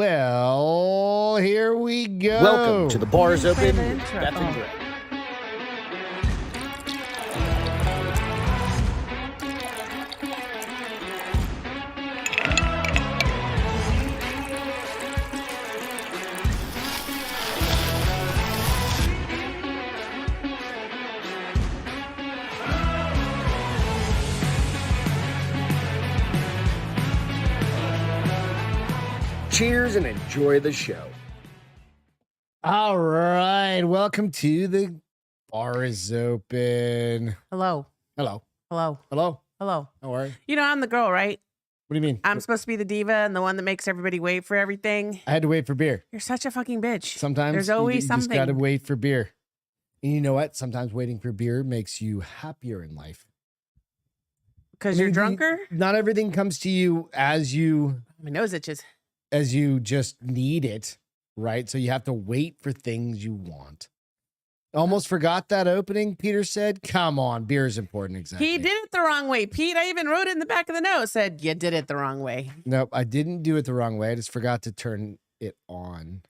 Well, here we go. Welcome to the Bars Open the with intro. Beth and Oh. Greg. Cheers and enjoy the show. All right. Welcome to the Bar is Open. Hello. Hello. Hello. Hello. Hello. How are you? You know, I'm the girl, right? What do you mean? I'm supposed to be the diva and the one that makes everybody wait for everything. I had to wait for beer. You're such a fucking bitch. Sometimes There's always you just got to something. wait for beer. And you know what? Sometimes waiting for beer makes you happier in life. Because I you're mean, drunker? Not everything comes to you as you My nose itches. just need it, right? So you have to wait for things you want. Almost forgot that opening, Peter said. Come on, beer is important, exactly. He did it the wrong way, Pete. I even wrote it in the back of the note. Said, you did it the wrong way. Nope, I didn't do it the wrong way. I just forgot to turn it on.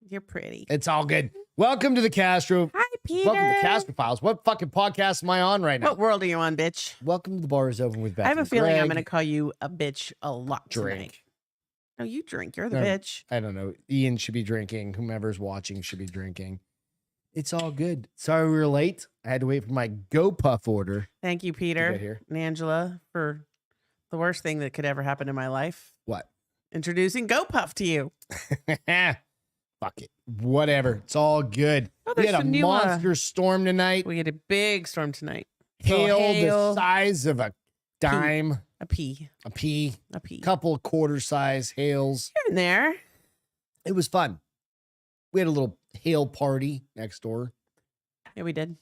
You're pretty. It's all good. Welcome to the Castro. Hi, Peter. Welcome to the Castro Files. What fucking podcast am I on right now? What world are you on, bitch? Welcome to the Bar is Open with Beth. I have a and feeling I'm Greg. going to call you a bitch a lot tonight. Drink. No, you drink. You're the No. bitch. I don't know. Ian should be drinking. Whomever's watching should be drinking. It's all good. Sorry we were late. I had to wait for my Go Puff order. Thank you, to Peter get here. and Angela, for the worst thing that could ever happen in my life. What? Introducing Go Puff to you. Fuck it. Whatever. It's all good. Oh, We there's had a some new, monster storm tonight. We had a big storm tonight. Hail the size of a dime, A pea. a pea, A pea. couple of quarter size hails. Here and there. It was fun. We had a little hail party next door. Yeah, we did.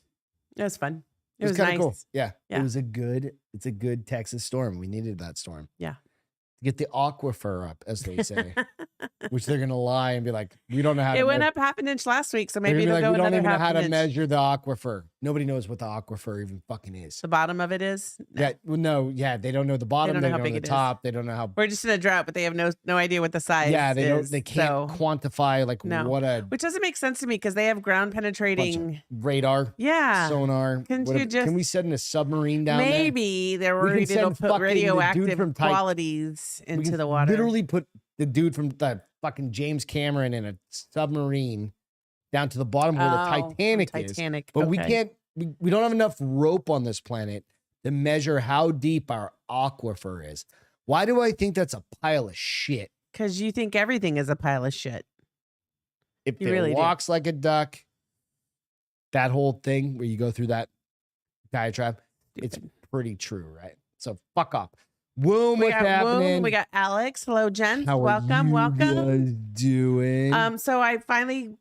It was fun. It It was kind nice. of cool. Yeah. Yeah. It's a good Texas storm. We needed that storm. Yeah. To get the aquifer up, as they say, which they're going to lie and be like, we don't know how to It went me- up half an inch last week, so they're maybe gonna be it'll like, go we don't another even know half how an to inch. measure the aquifer. Nobody knows what the aquifer even fucking is. The bottom of it is. No. Yeah, well, no, yeah, they don't know the bottom. don't They know how don't know big the it is. top. They don't know how. We're just in a drought, but they have no idea what the size Yeah, they don't. is. They can't quantify like No. what a Which doesn't make sense to me because they have ground penetrating. radar, Yeah. sonar. Can what you if- just- can we send a submarine down there? Maybe they're We can worried it'll send put fucking the dude radioactive from Ti- qualities We into can the water. Literally put the dude from the fucking James Cameron in a submarine down to the bottom where the Oh, Titanic is. Titanic. But we okay. can't. We don't have enough rope on this planet to measure how deep our aquifer is. Why do I think that's a pile of shit? Because you think everything is a pile of shit. If You it really do. walks like a duck, that whole thing where you go through that diatribe, it's Stupid. pretty true, right? So fuck off. Womb, We what's got happening? Womb, we got Alex. Hello, Jen. How are welcome, you welcome. guys doing? So I finally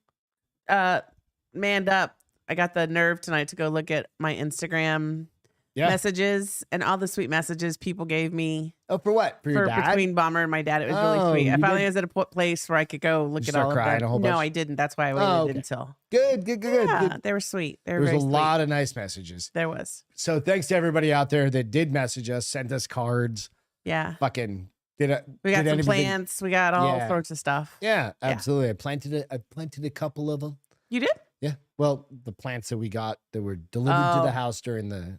manned up. I got the nerve tonight to go look at my Instagram Yeah. messages and all the sweet messages people gave me Oh, for what? For your for dad? between Bomber and my dad. It was Oh, really sweet. I you finally did- was at a place where I could go look you at start all of crying them. a whole No, bunch? I didn't. That's why I waited Oh, okay. until. Good. Yeah, Good. they were sweet. They were There was very a sweet. lot of nice messages. There was. So thanks to everybody out there that did message us, sent us cards, Yeah. fucking did it. We got did some anything- plants. We got all Yeah. sorts of stuff. Yeah, absolutely. I planted a couple of them. You did? Yeah. Well, the plants that we got that were delivered to Oh. the house during the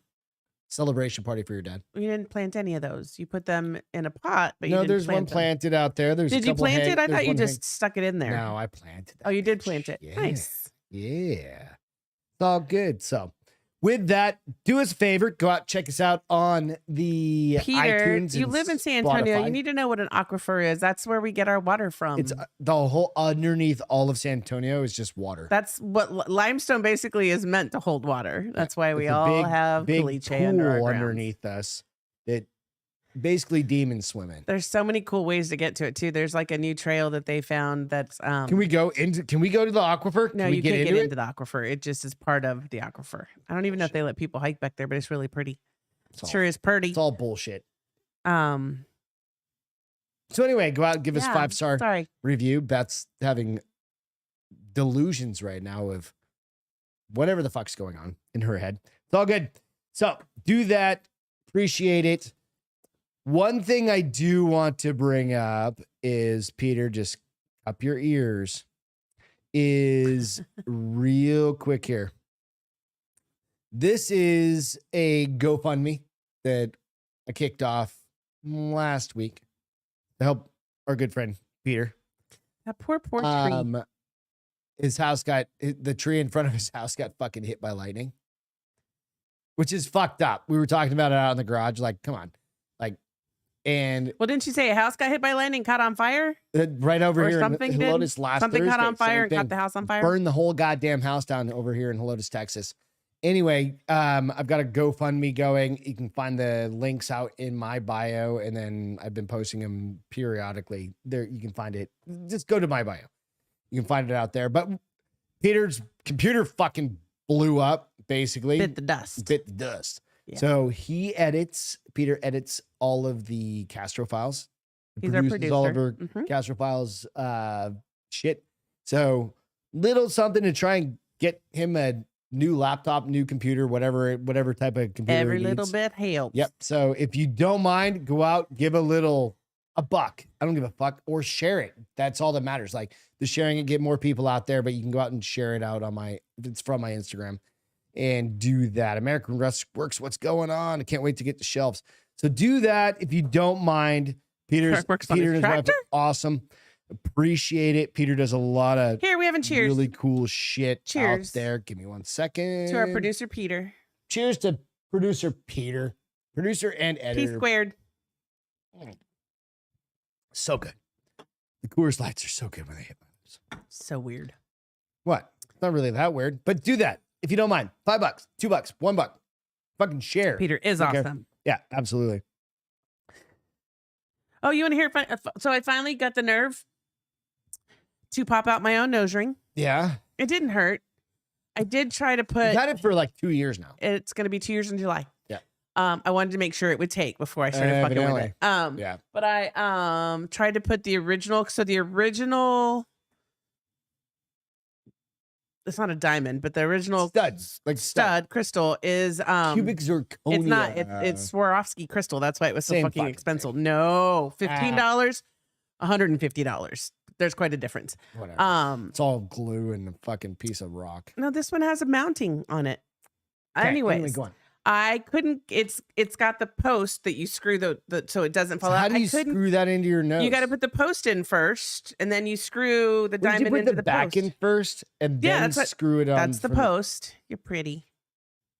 celebration party for your dad. You didn't plant any of those. You put them in a pot, but you No, didn't there's plant one them. planted out there. There's a Did you couple plant hang- it? I there's thought you one just stuck it in there. No, I planted that. Oh, you did bitch. plant it. Yeah. Nice. Yeah. It's all good. So with that, do us a favor, go out, check us out on the Peter, iTunes. you and live in San Antonio. Spotify. You need to know what an aquifer is. That's where we get our water from. It's the whole underneath all of San Antonio is just water. That's what limestone basically is meant to hold water. That's why we It's a all have big caliche pool under our grounds. underneath us that basically demons swim in. There's so many cool ways to get to it too. There's like a new trail that they found that's Can we go to the aquifer? no, Can we you can't get into into the aquifer. It just is part of the aquifer. I don't even know if they let people hike back there, but it's really pretty. It's all, Sure is pretty. it's all bullshit. Um So anyway, go out and give us yeah, 5-star Sorry. review. Beth's having delusions right now of whatever the fuck's going on in her head. It's all good. So do that. Appreciate it. One thing I do want to bring up is, Peter, just up your ears, is real quick here. This is a GoFundMe that I kicked off last week to help our good friend Peter. That poor tree. The tree in front of his house got fucking hit by lightning, which is fucked up. We were talking about it out in the garage. Like, come on. And well, didn't you say a house got hit by lightning, caught on fire? Right over Or here something in did? Helotes last Something Thursday, caught on fire same and thing. caught the house on fire? Burned the whole goddamn house down over here in Helotes, Texas. Anyway, I've got a GoFundMe going. You can find the links out in my bio, and then I've been posting them periodically. There, you can find it. Just go to my bio. You can find it out there. But Peter's computer fucking blew up, basically. Bit the dust. Yeah. So Peter edits all of the Castro files. He's our producer. All of our Castro files shit. So little something to try and get him a new laptop, new computer, whatever type of computer. Every he little needs. bit helps. Yep. So if you don't mind, go out, give a $1. I don't give a fuck, or share it. That's all that matters. Like the sharing it, get more people out there, but you can go out and share it out on it's from my Instagram and do that. American Rust Works. What's going on? I can't wait to get the shelves. So do that if you don't mind. Peter and his wife are awesome. Appreciate it. Peter does a lot of here. We have a cheers. Really cool shit cheers out there. Give me 1 second. To our producer Peter. Cheers to producer Peter, producer and editor. P squared. So good. The Coors Lights are so good when they hit my lips. So weird. What? It's not really that weird, but do that if you don't mind. $5, $2, $1. Fucking share. Peter is Okay. awesome. Yeah, absolutely. Oh, you want to hear? So I finally got the nerve to pop out my own nose ring. Yeah. It didn't hurt. I did try to put. You've had it for like 2 years now. It's going to be 2 years in July. Yeah. I wanted to make sure it would take before I started fucking with it. Yeah. But I tried to put the original. So the original. It's not a diamond, but the original Studs, like stud crystal is cubic zirconia. It's not. It's Swarovski crystal. That's why it was so fucking expensive. Thing. No, $15, $150. There's quite a difference. Whatever. It's all glue and a fucking piece of rock. No, this one has a mounting on it. Okay, Anyways, go on. I couldn't. It's got the post that you screw the so it doesn't fall out. How do you screw that into your nose? You got to put the post in first, and then you screw the diamond into the back post. in first, and then screw it on. That's the post. You're pretty.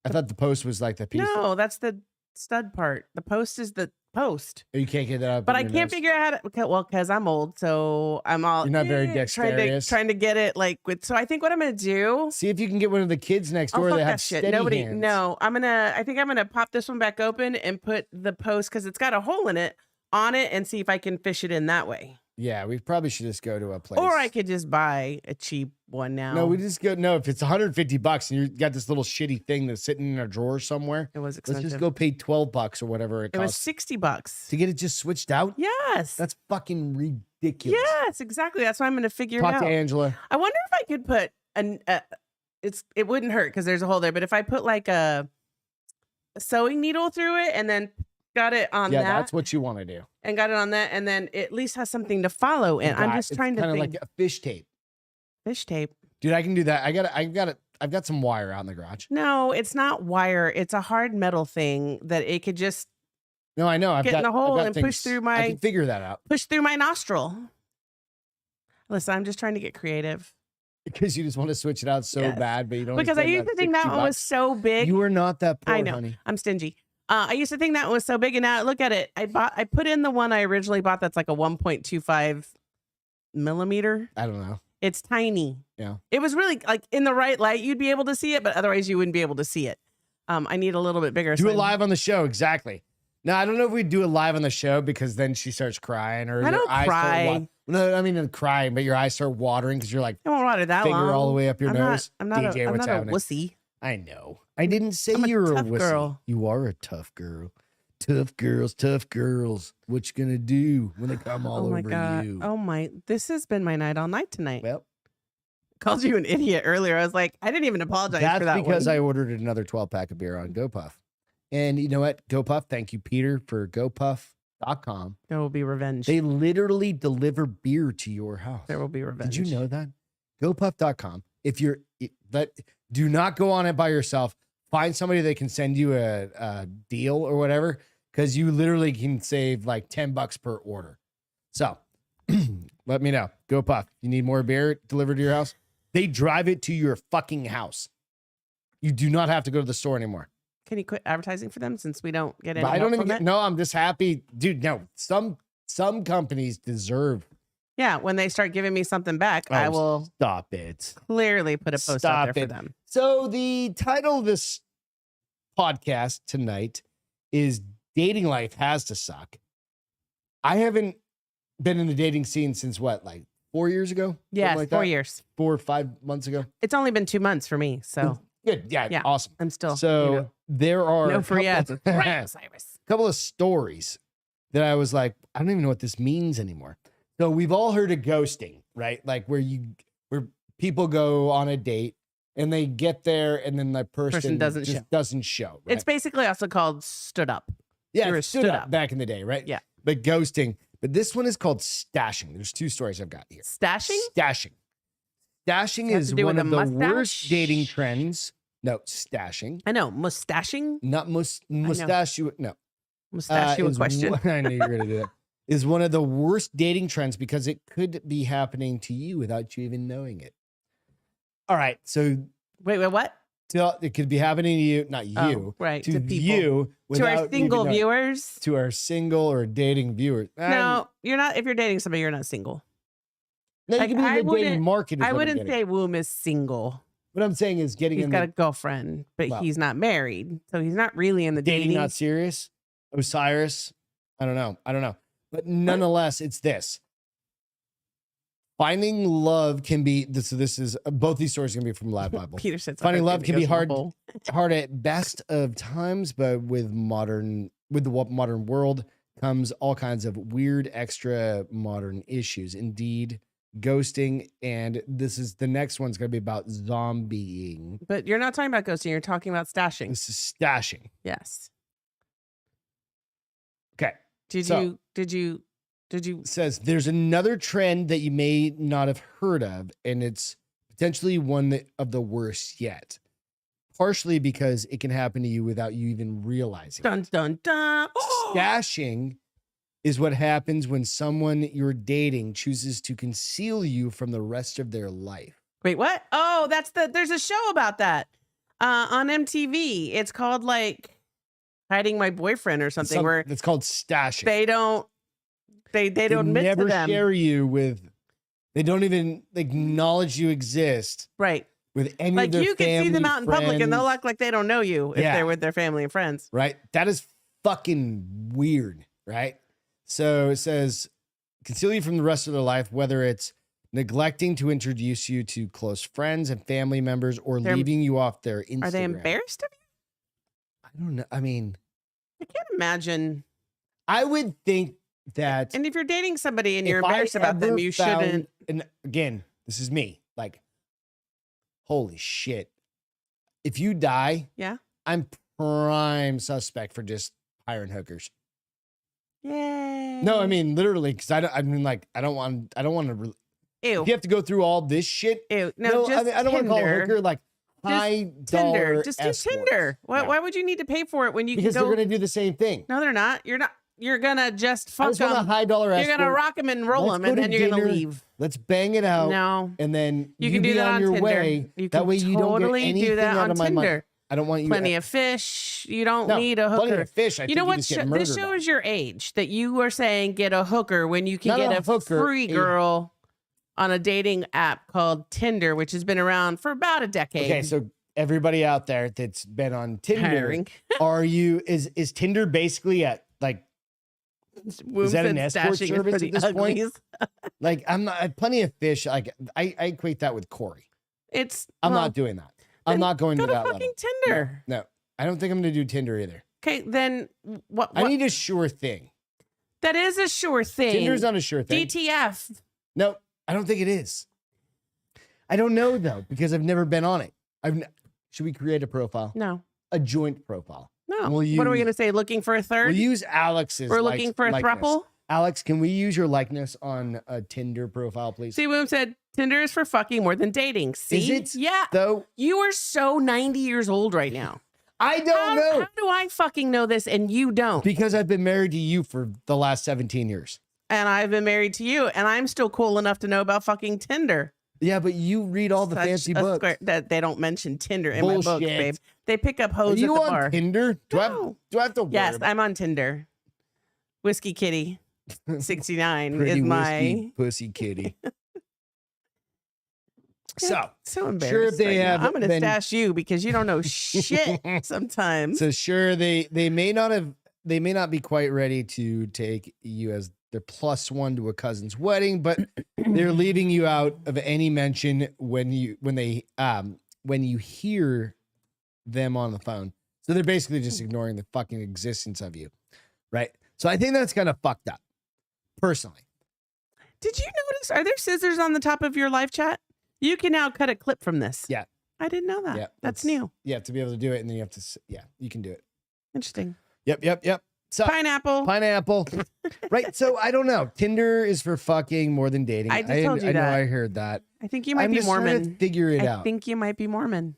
I thought the post was like the piece. No, that's the stud part. The post is the post. You can't get that up. But I can't figure out how to. Okay, well, because I'm old, so I'm all. You're not very dexterous. Trying to get it like with. So I think what I'm gonna do. See if you can get one of the kids next door that have shit. steady hands. No, I think I'm gonna pop this one back open and put the post because it's got a hole in it on it and see if I can fish it in that way. Yeah, we probably should just go to a place. Or I could just buy a cheap one now. No, we just go. No, if it's $150 and you got this little shitty thing that's sitting in a drawer somewhere, it was expensive. Let's just go pay $12 or whatever it costs. It was $60 to get it just switched out. Yes, that's fucking ridiculous. Yes, exactly. That's why I'm going to figure it out. Talk to Angela. I wonder if I could put it wouldn't hurt because there's a hole there. But if I put like a sewing needle through it and then got it on that. Yeah, that's what you want to do. And got it on that, and then it at least has something to follow. And I'm just trying to think. Kind of like a fish tape. Fish tape. Dude, I can do that. I've got some wire out in the garage. No, it's not wire. It's a hard metal thing that it could just. No, I know. Get in the hole and push through my. I can figure that out. Push through my nostril. Listen, I'm just trying to get creative. Because you just want to switch it out so bad, but you don't. Because I used to think that one was so big. You are not that poor, I know. honey. I'm stingy. I used to think that was so big, and now look at it. I put in the one I originally bought that's like a 1.25 millimeter. I don't know. It's tiny. Yeah. It was really like in the right light, you'd be able to see it, but otherwise you wouldn't be able to see it. I need a little bit bigger. Do it live on the show. Exactly. Now, I don't know if we do it live on the show because then she starts crying or I don't cry. No, I mean crying, but your eyes start watering because you're like, I won't water that finger long. all the way up your nose. I'm not DJ, what's a happening? wussy. I know. I didn't say I'm you were a tough wussy. girl. You are a tough girl. Tough girls, tough girls. What you gonna do when they come all over you? Oh my! This has been my night all night tonight. Well, called you an idiot earlier. I was like, I didn't even apologize for that. That's because one. I ordered another 12-pack of beer on GoPuff. And you know what? GoPuff, thank you, Peter, for GoPuff. GoPuff.com. There will be revenge. They literally deliver beer to your house. There will be revenge. Did you know that? GoPuff.com. Do not go on it by yourself. Find somebody that can send you a deal or whatever, because you literally can save like $10 per order. So let me know. GoPuff. You need more beer delivered to your house? They drive it to your fucking house. You do not have to go to the store anymore. Can you quit advertising for them since we don't get any? But I don't help even from it? no, I'm just happy. Dude, no. Some companies deserve. Yeah, when they start giving me something back, I will stop it. clearly put a post out there for them. So the title of this podcast tonight is Dating Life Has to Suck. I haven't been in the dating scene since what, like 4 years ago? Yeah, like 4 that? years. 4 or 5 months ago. It's only been 2 months for me, so Good. Yeah. Awesome. I'm still. So there are no free ads. a Right, Cyrus. couple of stories that I was like, I don't even know what this means anymore. So we've all heard of ghosting, right? Like where people go on a date and they get there and then the person doesn't show. Right? It's basically also called stood up. Yeah, You're stood up back in the day, right? Yeah. But ghosting. But this one is called stashing. There's 2 stories I've got here. Stashing? Stashing. Stashing is one of the worst dating trends. No, stashing. I know. Mustaching? Not mustache. No. Mustachio question. I knew you were going to do that. Is one of the worst dating trends because it could be happening to you without you even knowing it. All right. So wait, what? It could be happening to you, not you. Right. To people. you. To our single viewers. To our single or dating viewers. No, you're not. If you're dating somebody, you're not single. No, you can be in the dating market. I wouldn't say Woom is single. What I'm saying is getting He's got a girlfriend, but he's not married. So he's not really in the dating. Not serious? Osiris? I don't know. But nonetheless, it's this. Finding love can be this is both these stories are gonna be from Lab Bible. Peter said finding love can be hard at best of times, but with the modern world comes all kinds of weird extra modern issues. Indeed, ghosting, and this is the next one's gonna be about zombieing. But you're not talking about ghosting, you're talking about stashing. This is stashing. Yes. Okay. Did you It says there's another trend that you may not have heard of, and it's potentially one of the worst yet. Partially because it can happen to you without you even realizing. Dun dun dun. Stashing is what happens when someone you're dating chooses to conceal you from the rest of their life. Wait, what? Oh, there's a show about that on MTV. It's called like Hiding My Boyfriend or something where it's called stashing. They don't admit to them. Share you with. They don't even acknowledge you exist. Right. With any like of their you can see them out in public and they'll act like they don't know you if they're with their family and friends. Right. That is fucking weird. Right. So it says conceal you from the rest of their life, whether it's neglecting to introduce you to close friends and family members or leaving you off their Instagram. Are they embarrassed of you? I don't know. I mean, I can't imagine. I would think that. And if you're dating somebody and you're embarrassed about them, you shouldn't. And again, this is me. Like, holy shit. If you die, I'm prime suspect for just hiring hookers. Yay. No, I mean literally, because I don't want to. Ew. If you have to go through all this shit. Ew. No, just I don't want to call a hooker like high dollar. Just do Tinder. Why would you need to pay for it when you because can go? They're going to do the same thing. No, they're not. You're not. You're gonna just fuck them. A high dollar escort. You're gonna rock them and roll them, and then you're gonna leave. Let's bang it out. No, and then you can do that on your Tinder. way. You that can way you totally don't get anything do that out on of my money. Tinder. I don't want you. Plenty of fish. You don't need a hooker. Plenty of fish. You know what? This shows your age that you were saying get a hooker when you can get a free girl on a dating app called Tinder, which has been around for about a decade. Okay, so everybody out there that's been on Tinder, is Tinder basically at like? Is that an escort service at this point? Like I'm not plenty of fish. Like I equate that with Corey. I'm not doing that. I'm not going to that level. Tinder. No, I don't think I'm going to do Tinder either. Okay, then what? I need a sure thing. That is a sure thing. Tinder's not a sure thing. DTF. No, I don't think it is. I don't know though because I've never been on it. Should we create a profile? No. A joint profile. No. We'll What are we use- going to say? Looking for a third? We'll use Alex's. We're looking for a likeness. throuple? Alex, can we use your likeness on a Tinder profile, please? See, Boom said Tinder is for fucking more than dating. See? Is it? Yeah. Though You are so 90 years old right now. I don't know. How do I fucking know this and you don't? Because I've been married to you for the last 17 years. And I've been married to you, and I'm still cool enough to know about fucking Tinder. Yeah, but you read all the Such fancy a books. square- that they don't mention Tinder in my books, Bullshit. babe. They pick up Are hoes at you the on bar. Tinder? Do I No. have to Yes, word? I'm on Tinder. Whiskey Kitty 69 Pretty is whiskey my pussy kitty. So so embarrassed. sure if they right now. have I'm going to been- stash you because you don't know shit sometimes. So sure, they may not be quite ready to take you as their +1 to a cousin's wedding, but they're leaving you out of any mention when you hear them on the phone. So they're basically just ignoring the fucking existence of you, right? So I think that's kind of fucked up, personally. Did you notice? Are there scissors on the top of your live chat? You can now cut a clip from this. Yeah. I didn't know that. Yeah, That's new. Yeah, to be able to do it, and then you have to. Yeah, you can do it. Interesting. Yep. So Pineapple. pineapple, right? So I don't know. Tinder is for fucking more than dating. I just told you I know that. I heard that. I think you might I'm be just trying Mormon. to figure it I out. think you might be Mormon.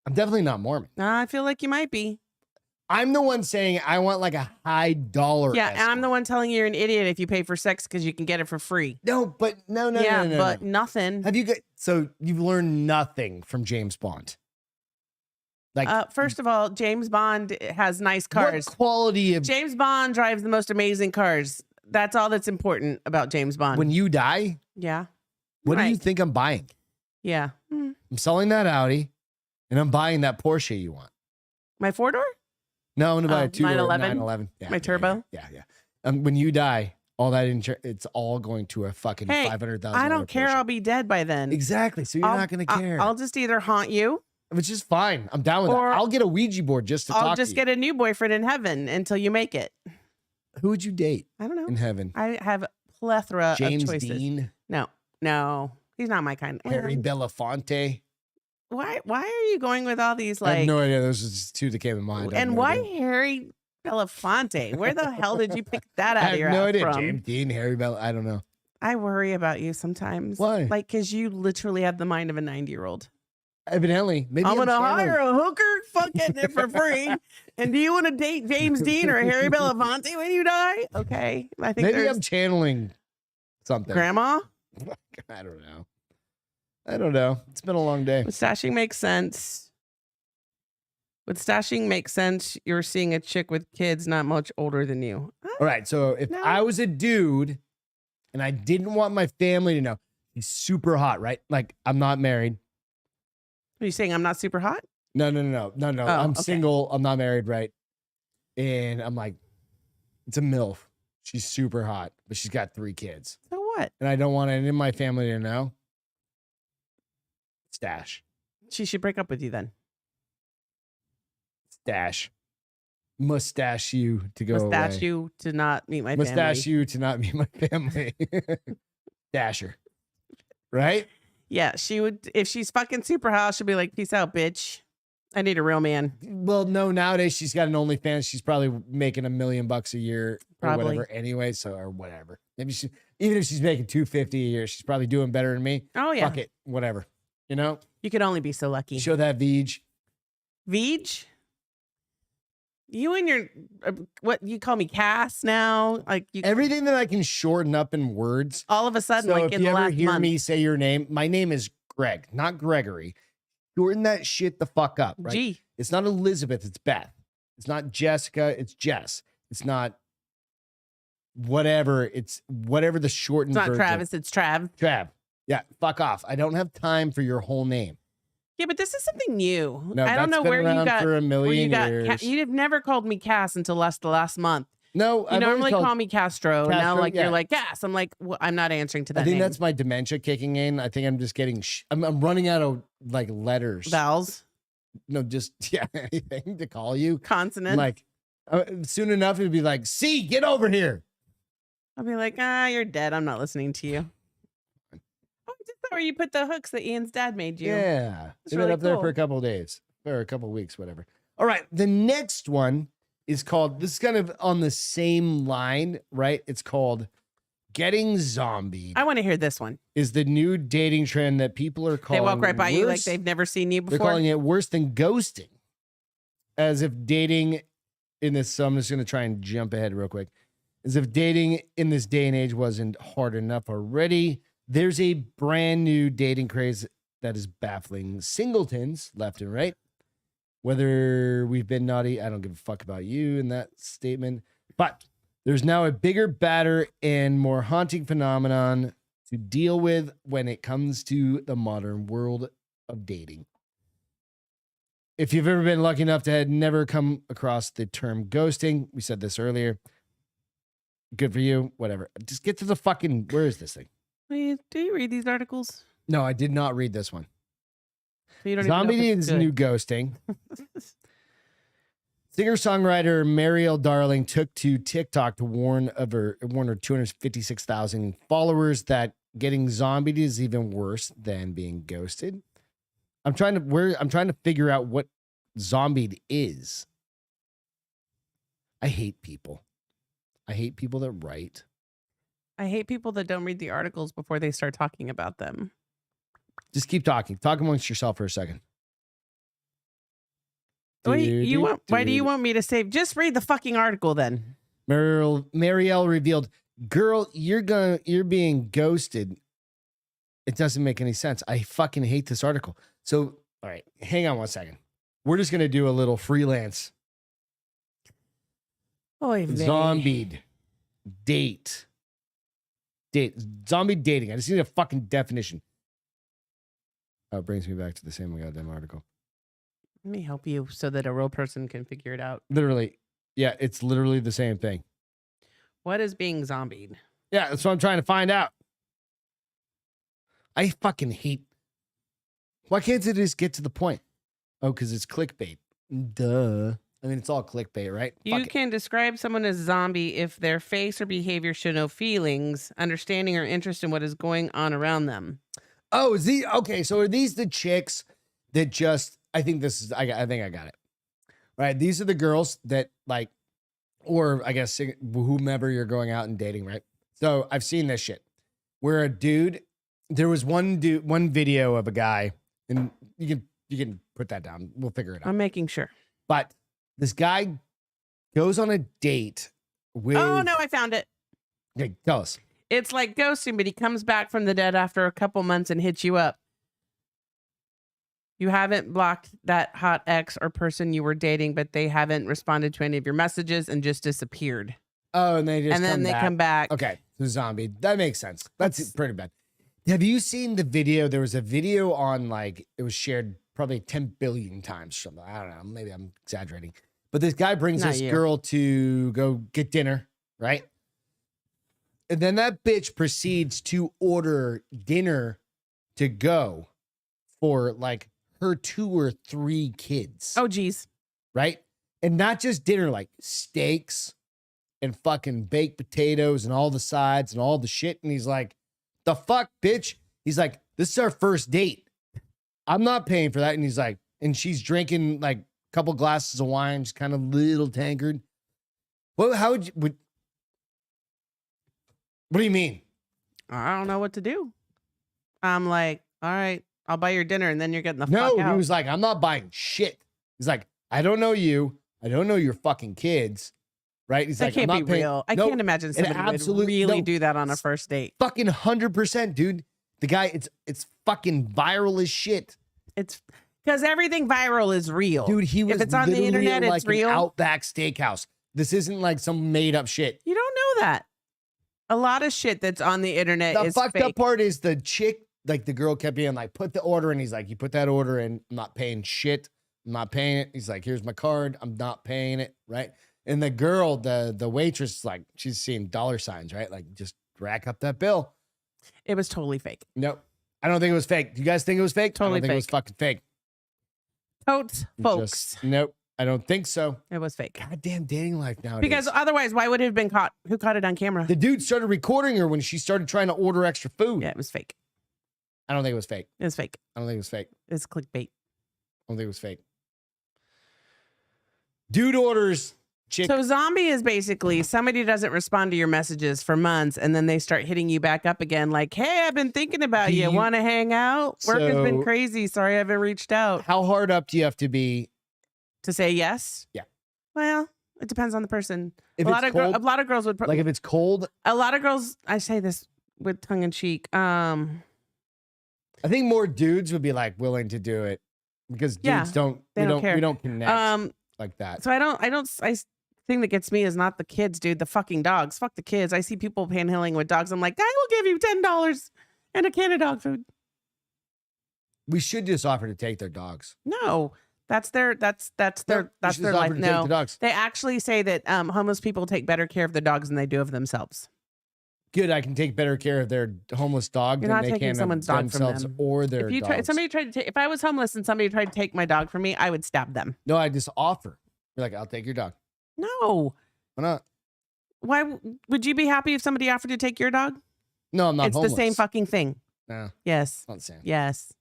I'm definitely not Mormon. I feel like you might be. I'm the one saying I want like a high dollar. Yeah, and I'm the escort. one telling you you're an idiot if you pay for sex because you can get it for free. No, but no. yeah, no. but nothing. Have you got? So you've learned nothing from James Bond. Like, First of all, James Bond has nice cars. what quality of James Bond drives the most amazing cars. That's all that's important about James Bond. when you die? yeah. What do you Right. think I'm buying? Yeah. I'm selling that Audi, and I'm buying that Porsche you want. My 4-door? No, I'm gonna buy Oh, a 2-door 911? 911. Yeah, My turbo? Yeah. When you die, all that insurance, it's all going to a fucking Hey, $500,000. I don't care. Porsche. I'll be dead by then. Exactly. So you're I'll- not gonna care. I'll just either haunt you, Which is fine. I'm down with Or that. I'll get a Ouija board just to I'll talk just to get a new boyfriend in heaven until you make it. you. Who would you date I don't know. in heaven? I have a plethora James of choices. Dean, No, he's not my kind. Harry Belafonte. Why are you going with all these I have like? no idea. Those are just two that came to mind. I have And no why idea. Harry Belafonte? Where the hell did you pick that I out of have your no ass idea. from? James Dean, Harry Bell. I don't know. I worry about you sometimes. Why? Like, because you literally have the mind of a 90-year-old. Evidently, maybe I'm gonna channeling- hire a hooker, fuck getting it for free. And do you want to date James Dean or Harry Belafonte when you die? Okay, I think Maybe there's I'm channeling something. Grandma. I don't know. It's been a long day. Would stashing make sense? Would stashing make sense? You're seeing a chick with kids not much older than you. All right. So if No. I was a dude and I didn't want my family to know, he's super hot, right? Like I'm not married. Are you saying I'm not super hot? No. Oh, I'm okay. single. I'm not married, right? And I'm like, it's a MILF. She's super hot, but she's got 3 kids. So what? And I don't want any of my family to know. Stash. She should break up with you then. Stash. Mustache you to go Mustache away. you to not meet my Mustache family. you to not meet my family. Dasher. Right? Yeah, she would. If she's fucking super hot, she'll be like, "Peace out, bitch. I need a real man." Well, no, nowadays she's got an OnlyFans. She's probably making $1 million a year or Probably. whatever anyway. So, or whatever. Maybe she, even if she's making $250 a year, she's probably doing better than me. Oh yeah, Fuck it. Whatever. You know? you could only be so lucky. Show that Vij. Vij, you and your what you call me Cass now? Like you, Everything that I can shorten up in words. all of a sudden, So like if in you the ever last hear month. me say your name, my name is Greg, not Gregory. Shorten that shit the fuck up, right? G. It's not Elizabeth, it's Beth. It's not Jessica, it's Jess. It's not whatever. It's whatever the shortened It's not version. Travis. It's Trav. Trav. Yeah, fuck off. I don't have time for your whole name. Yeah, but this is something new. No, I don't that's know been where you around got. for a Where you million got? years. You've never called me Cass until the last month. No, You I've always normally called- call me Castro. Now, Castro, like yeah. you're like Cass. I'm like, well, I'm not answering to that I think name. that's my dementia kicking in. I think I'm just getting. I'm running out of like letters. vowels, No, just yeah, anything to call you. consonants. Like soon enough, it'd be like, "See, get over here." I'll be like, you're dead. I'm not listening to you. Oh, is that where you put the hooks that Ian's dad made you? Yeah, That's they've been really up there for cool. a couple of days or a couple of weeks, whatever. All right, the next one is called, this is kind of on the same line, right? It's called getting zombied. I want to hear this one. Is the new dating trend that people are calling. They walk right by you like worse- they've never seen you before. They're calling it worse than ghosting. As if dating in this, so I'm just going to try and jump ahead real quick. As if dating in this day and age wasn't hard enough already. There's a brand new dating craze that is baffling singletons left and right. Whether we've been naughty, I don't give a fuck about you in that statement. But there's now a bigger, badder, and more haunting phenomenon to deal with when it comes to the modern world of dating. If you've ever been lucky enough to have never come across the term ghosting, we said this earlier. Good for you, whatever. Just get to the fucking, where is this thing? Do you read these articles? No, I did not read this one. So you don't Zombie even know if is it's good. new ghosting. Singer-songwriter Marielle Darling took to TikTok to warn her 256,000 followers that getting zombied is even worse than being ghosted. I'm trying to figure out what zombied is. I hate people. I hate people that write. I hate people that don't read the articles before they start talking about them. Just keep talking. Talk amongst yourself for a second. Why do you want me to say? Just read the fucking article then. Marielle revealed, "Girl, you're being ghosted. It doesn't make any sense. I fucking hate this article." So, all right, hang on one second. We're just gonna do a little freelance. Zombied date. Zombie dating. I just need a fucking definition. Oh, it brings me back to the same goddamn article. Let me help you so that a real person can figure it out. Literally. Yeah, it's literally the same thing. What is being zombied? Yeah, that's what I'm trying to find out. I fucking hate. Why can't it just get to the point? Oh, because it's clickbait. Duh. I mean, it's all clickbait, right? You can describe someone as zombie if their face or behavior show no feelings, understanding, or interest in what is going on around them. Oh, okay? So are these the chicks that just? I think I think I got it. Right? These are the girls that like, or I guess whomever you're going out and dating, right? So I've seen this shit where a dude. There was one video of a guy, and you can put that down. We'll figure it out. I'm making sure. But this guy goes on a date with. Oh no, I found it. Okay, tell us. It's like ghosting, but he comes back from the dead after a couple months and hits you up. You haven't blocked that hot ex or person you were dating, but they haven't responded to any of your messages and just disappeared. Oh, and then they come back. Okay, the zombie. That makes sense. That's pretty bad. Have you seen the video? There was a video on it was shared probably 10 billion times. Something. I don't know. Maybe I'm exaggerating. But this guy brings this girl to go get dinner, right? And then that bitch proceeds to order dinner to go for her 2 or 3 kids. Oh, geez. Right? And not just dinner, like steaks and fucking baked potatoes and all the sides and all the shit. And he's like, the fuck, bitch? He's like, this is our first date. I'm not paying for that. And he's like, and she's drinking a couple glasses of wine, just kind of little tankard. Well, what do you mean? I don't know what to do. I'm like, all right, I'll buy your dinner and then you're getting the fuck out. No, he was like, I'm not buying shit. He's like, I don't know you. I don't know your fucking kids. Right? He's that like, can't be real. I can't imagine somebody would really do that on a first date. Fucking 100%, dude. The guy, it's fucking viral as shit. It's because everything viral is real. Dude, he was if it's on the internet, it's real. An Outback Steakhouse. This isn't some made up shit. You don't know that. A lot of shit that's on the internet is fake. The fucked up part is the chick, the girl kept being like, put the order in. He's like, you put that order in. I'm not paying shit. I'm not paying it. He's like, here's my card. I'm not paying it. Right? And the girl, the waitress, she's seeing dollar signs, right? Just rack up that bill. It was totally fake. Nope. I don't think it was fake. Do you guys think it was fake? Totally I don't think fake. it was fucking fake. Totes, folks. Nope. I don't think so. It was fake. Goddamn dating life nowadays. Because otherwise, why would it have been caught? Who caught it on camera? The dude started recording her when she started trying to order extra food. Yeah, it was fake. I don't think it was fake. It was fake. I don't think it was fake. It's clickbait. I don't think it was fake. Dude orders chick. So zombie is basically somebody doesn't respond to your messages for months, and then they start hitting you back up again, like, "Hey, I've been thinking about Do you. you- Want to hang out? Work has been So- crazy. Sorry, I haven't reached out." How hard up do you have to be? To say yes? Yeah. Well, it depends on the person. If a lot it's of cold, a lot of girls would like if it's cold, a lot of girls. I say this with tongue in cheek. I think more dudes would be like willing to do it because dudes Yeah, don't. they don't care. We don't connect like that. So I thing that gets me is not the kids, dude. The fucking dogs. Fuck the kids. I see people panhandling with dogs. I'm like, I will give you $10 and a can of dog food. We should just offer to take their dogs. No, that's their We life. should just offer to take No, the dogs. they actually say that homeless people take better care of their dogs than they do of themselves. Good, I can take better care of their homeless dog You're than not they taking can someone's of dog from themselves them. or their If dogs. somebody tried to take, if I was homeless and somebody tried to take my dog from me, I would stab them. No, I just offer. You're like, I'll take your dog. No. Why not? Why would you be happy if somebody offered to take your dog? No, I'm not It's homeless. the same fucking thing. No, Yes. not the same. Yes.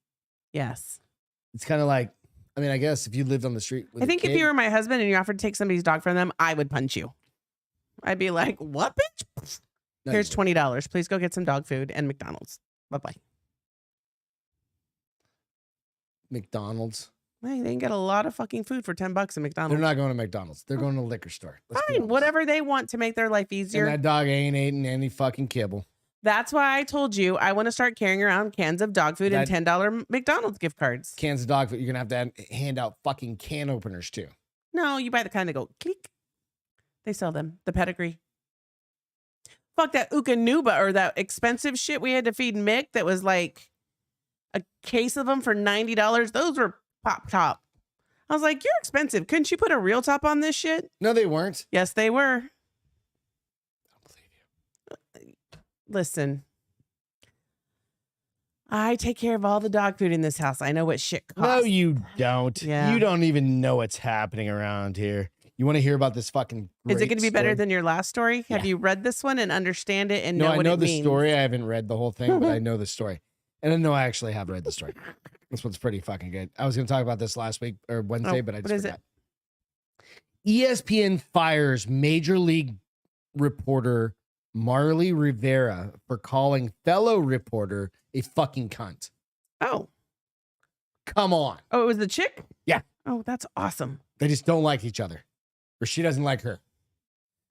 Yes. It's kind of like, I mean, I guess if you lived on the street with I think a if kid, you were my husband and you offered to take somebody's dog from them, I would punch you. I'd be like, "What, bitch? No, Here's you $20. Please go get some dog food and McDonald's. Bye-bye." McDonald's. Hey, they can get a lot of fucking food for $10 at They're McDonald's. not going to McDonald's. They're going to a liquor store. Let's be Fine, honest. whatever they want to make their life easier. And that dog ain't eating any fucking kibble. That's why I told you I want to start carrying around cans of dog food and $10 McDonald's gift cards. Cans of dog food. You're going to have to hand out fucking can openers too. No, you buy the kind that go click. They sell them. The pedigree. Fuck that Ukanuba or that expensive shit we had to feed Mick that was like a case of them for $90. Those were pop top. I was like, "You're expensive. Couldn't you put a real top on this shit?" No, they weren't. Yes, they were. I don't believe you. Listen, I take care of all the dog food in this house. I know what shit costs. No, you don't. Yeah. You don't even know what's happening around here. You want to hear about this fucking Is it going to be better story? than your last story? Have Yeah. you read this one and understand it and No, know I what know it the means? story. I haven't read the whole thing, but I know the story. And I know I actually have read the story. This one's pretty fucking good. I was going to talk about this last week or Wednesday, but I what just is it? forgot. ESPN fires Major League reporter Marley Rivera for calling fellow reporter a fucking cunt. Oh, Come on. it was the chick? Yeah. Oh, that's awesome. They just don't like each other. Or she doesn't like her.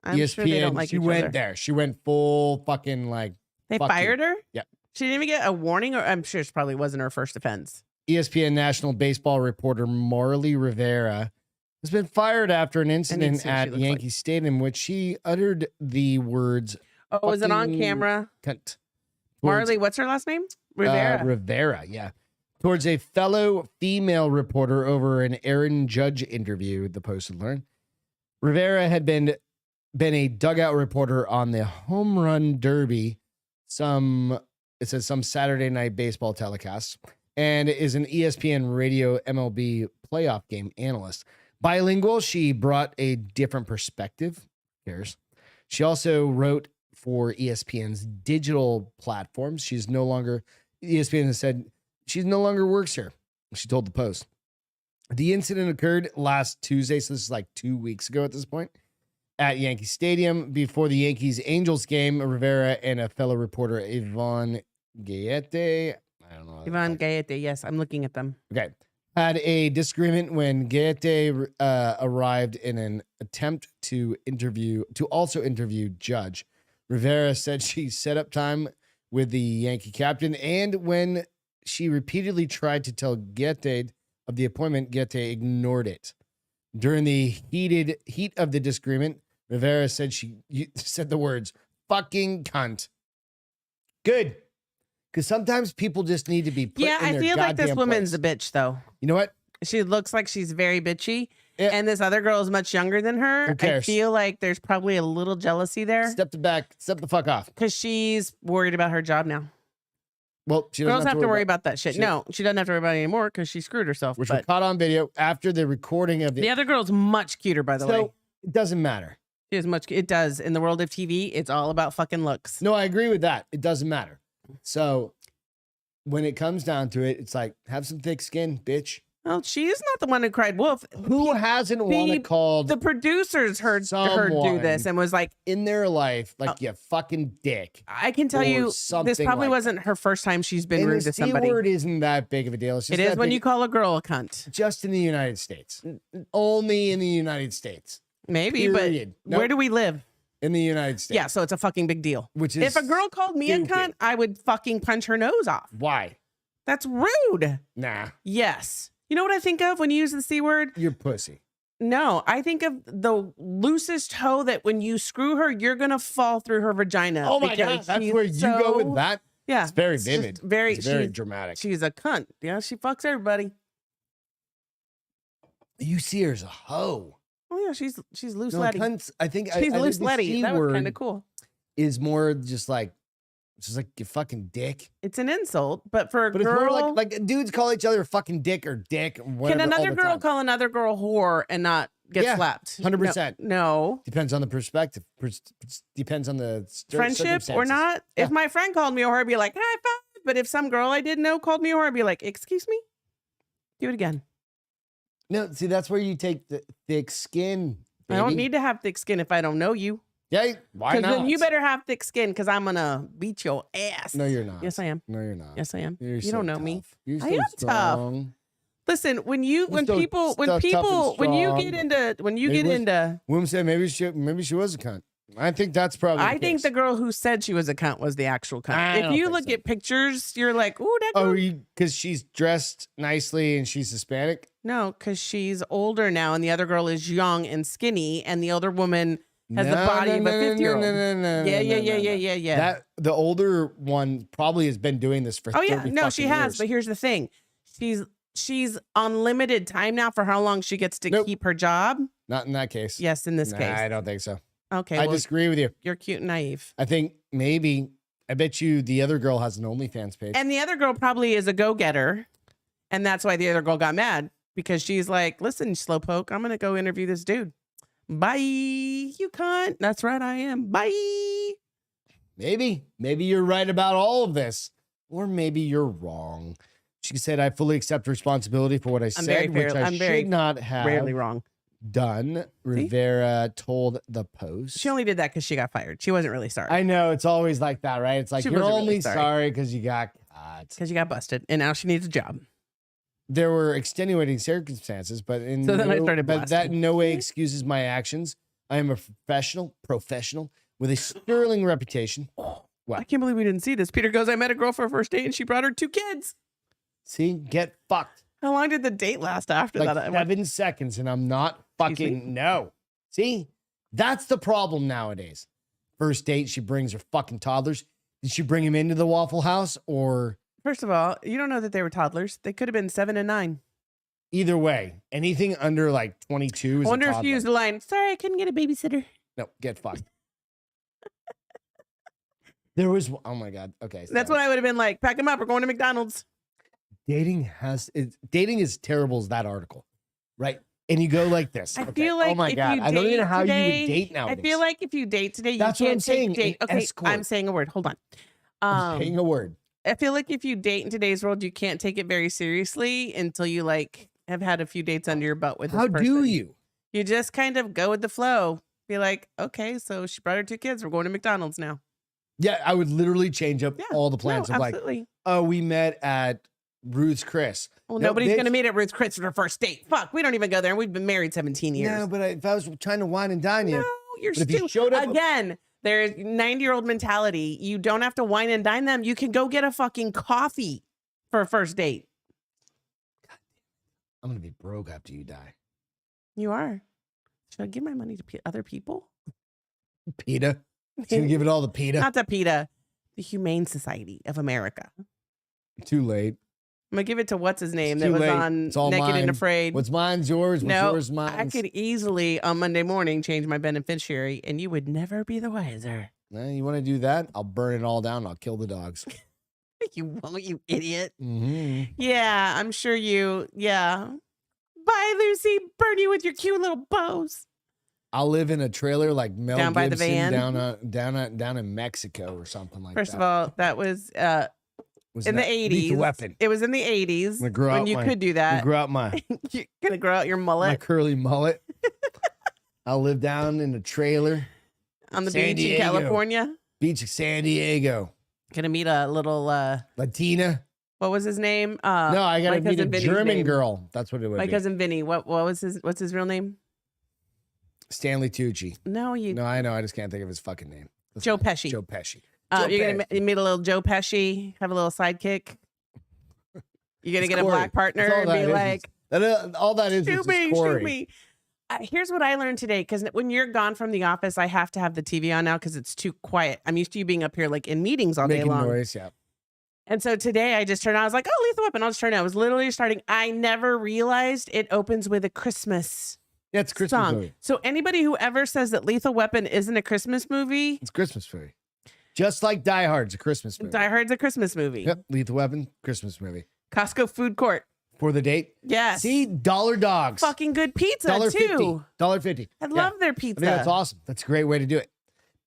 I'm ESPN, sure they don't like she each went other. there. She went full fucking like They fuck you. fired her? Yep. She didn't even get a warning, or I'm sure it probably wasn't her first offense. ESPN national baseball reporter Marley Rivera has been fired after an incident see what she at looks Yankee Stadium in which she uttered the words Oh, was it on fucking camera? cunt. Marley, what's her last name? Rivera. Rivera, yeah. Towards a fellow female reporter over an Aaron Judge interview, the Post had learned. Rivera had been a dugout reporter on the Home Run Derby, some Saturday night baseball telecasts, and is an ESPN radio MLB playoff game analyst. Bilingual, she brought a different perspective. Who cares? She also wrote for ESPN's digital platforms. ESPN has said she no longer works here. She told the Post. The incident occurred last Tuesday, so this is like 2 weeks ago at this point, at Yankee Stadium before the Yankees-Angels game. Rivera and a fellow reporter, Yvonne Gaete, I don't know. Yvonne Gaete. Yes, I'm looking at them. Okay. Had a disagreement when Gaete arrived in an attempt to also interview Judge. Rivera said she set up time with the Yankee captain, and when she repeatedly tried to tell Gaete of the appointment, Gaete ignored it. During the heat of the disagreement, Rivera said she said the words "fucking cunt." Good. Because sometimes people just need to be put Yeah, in I their feel like this goddamn woman's place. a bitch, though. You know what? She looks like she's very bitchy. Yeah. And this other girl is much younger than her. Who I cares? feel like there's probably a little jealousy there Step the fuck off. because she's worried about her job now. Well, she doesn't Girls have to worry about that shit. she- No, she doesn't have to worry about it anymore because she screwed herself. which were But caught on video after the recording of the other girl's much cuter, by the way. So it doesn't matter. She is much. It does. In the world of TV, it's all about fucking looks. No, I agree with that. It doesn't matter. So when it comes down to it, it's like, have some thick skin, bitch. Well, she's not the one who cried wolf. Who hasn't wanted called The producers heard her do this someone and was like, in their life, like, you fucking dick? I can tell Or you, this something probably like wasn't her first time she's been And rude the to somebody. C word isn't that big of a deal. It's just It is that when big- you call a girl a cunt. just in the United States. Only in the United States. Maybe, Period. but where do we live? In the United States. Yeah, so it's a fucking big deal. Which is If a girl called me stupid. a cunt, I would fucking punch her nose off. Why? That's rude. Nah, Yes. You know what I think of when you use the C word? you're pussy. No, I think of the loosest hoe that when you screw her, you're going to fall through her vagina. Oh my because God, that's she's where you go with that? Yeah. It's very just vivid. Very, It's very she's- dramatic. She's a cunt. Yeah, she fucks everybody. You see her as a hoe. Oh yeah, she's loose No, letty. cunts, I think She's I think loose the letty. C That was word kind of cool. is more just like you fucking dick. It's an insult, but for a But it's girl, more like dudes call each other fucking dick or dick. Or whatever, can another all the girl time. call another girl whore and not get Yeah, slapped? 100%. No. Depends on the perspective. Depends on the Friendship or circumstances. not. Yeah. If my friend called me a whore, I'd be like, high five. But if some girl I didn't know called me a whore, I'd be like, excuse me? Do it again. No, see, that's where you take the thick skin. I don't baby. need to have thick skin if I don't know you. Yeah, why Because not? then you better have thick skin because I'm going to beat your ass. No, you're not. Yes, I am. No, you're not. Yes, I am. You're You so don't know tough. me. You're I so am tough. strong. Listen, when Still tough and when you strong. get into, Maybe Woom said maybe she was a cunt. I think that's probably. I the think case. the girl who said she was a cunt was the actual cunt. I If don't you think look so. at pictures, you're like, ooh, that girl. Oh, because she's dressed nicely and she's Hispanic. No, because she's older now, and the other girl is young and skinny, and the older woman has the body of a 50-year-old. Yeah. That the older one probably has been doing this for. Oh yeah, 30 no, she fucking has. years. But here's the thing: she's on limited time now for how long she gets to Nope. keep her job. Not in that case. Yes, in this Nah, case. I don't think so. Okay, I well, disagree with you. you're cute and naive. I think maybe. I bet you the other girl has an OnlyFans page. And the other girl probably is a go-getter, and that's why the other girl got mad because she's like, "Listen, slowpoke, I'm gonna go interview this dude. Bye, you cunt. That's right, I am. Bye." Maybe you're right about all of this, or maybe you're wrong. She said, "I fully accept responsibility for what I said, which I should not have Rarely wrong. done." Rivera told the Post. She only did that because she got fired. She wasn't really sorry I know it's always like that, right? It's like She you're wasn't only really sorry. sorry because you got caught. because she got busted, and now she needs a job. There were extenuating circumstances, but in So then I no- started but that blasting. in no way excuses my actions. I am a professional with a sterling reputation. What? I can't believe we didn't see this. Peter goes, "I met a girl for a first date, and she brought her 2 kids." See, get fucked. How long did the date last after Like that? 7 seconds, and I'm not Excuse me? fucking no. See, that's the problem nowadays. First date, she brings her fucking toddlers. Did she bring him into the Waffle House or First of all, you don't know that they were toddlers. They could have been 7 and 9. either way? Anything under like 22 is I wonder a if toddler. you used the line, "Sorry, I couldn't get a babysitter." No, get fucked. There was oh my god. Okay, That's sorry. what I would have been like. "Pack them up. We're going to McDonald's." dating is terrible as that article, right? And you go like this. I okay, feel like oh my if god, you I don't even know date how you today- would date nowadays. I feel like if you date today, you That's what can't I'm saying, take date. an Okay, escort. I'm saying a word. Hold on. I'm saying a word. I feel like if you date in today's world, you can't take it very seriously until you like have had a few dates under your butt with this How person. do you? You just kind of go with the flow. Be like, okay, so she brought her 2 kids. We're going to McDonald's now. Yeah, I would literally change up Yeah, all the plans No, of like, absolutely. oh, we met at Ruth's Chris. Well, No, nobody's bitch. going to meet at Ruth's Chris for their first date. Fuck, we don't even go there. And we've been married 17 years. No, but if I was trying to wine and dine you, No, you're but if you stupid. showed up Again, there's 90-year-old mentality. You don't have to wine and dine them. You can go get a fucking coffee for a first date. I'm gonna be broke after you die. You are. Should I give my money to other people? PETA. She's gonna give it all to PETA. Not to PETA, the Humane Society of America. Too late. I'm gonna give it to what's his name It's that too was late. on It's all Naked mine. and Afraid. What's mine's yours. What's No, yours mine. I could easily on Monday morning change my beneficiary, and you would never be the wiser. You want to do that? I'll burn it all down. I'll kill the dogs. You won't, you idiot. Mm-hmm. Yeah, I'm sure you. Yeah. Bye, Lucy. Burn you with your cute little bows. I'll live in a trailer like Mel Down by the Gibson van? down in Mexico or something like First that. of all, that was Was in the that 80s. Lethal Weapon. It was in the 80s I'm gonna grow when out you my- could do that. Grow out my You're gonna grow out your my mullet curly mullet. I'll live down in a trailer, on the San beach Diego. in California. beach of San Diego. Gonna meet a little Latina. what was his name? No, I gotta my meet a cousin Vinny's German name. girl. That's what it would My be. cousin Vinny. What's his real name? Stanley Tucci. No, you No, I know. I just can't think of his fucking name. That's Joe fine. Pesci. Joe Pesci. You're gonna meet a little Joe Pesci, have a little sidekick. You're gonna It's get a Corey. black partner That's all and that be is. like, All that is shoot just me, Corey. shoot me. Here's what I learned today, because when you're gone from the office, I have to have the TV on now because it's too quiet. I'm used to you being up here like in meetings all day Making long. noise, yeah. And so today I just turned on. I was like, oh, Lethal Weapon. I'll just turn it on. I was literally starting. I never realized it opens with a Christmas Yeah, it's a Christmas song. movie. So anybody who ever says that Lethal Weapon isn't a Christmas movie, It's a Christmas movie. Just like Die Hard's a Christmas movie. Die Hard's a Christmas movie. Yep, Lethal Weapon, Christmas movie. Costco food court. For the date. Yes. See, dollar dogs. Fucking good pizza $1.50. too. $1.50. I love their pizza. I think that's awesome. That's a great way to do it.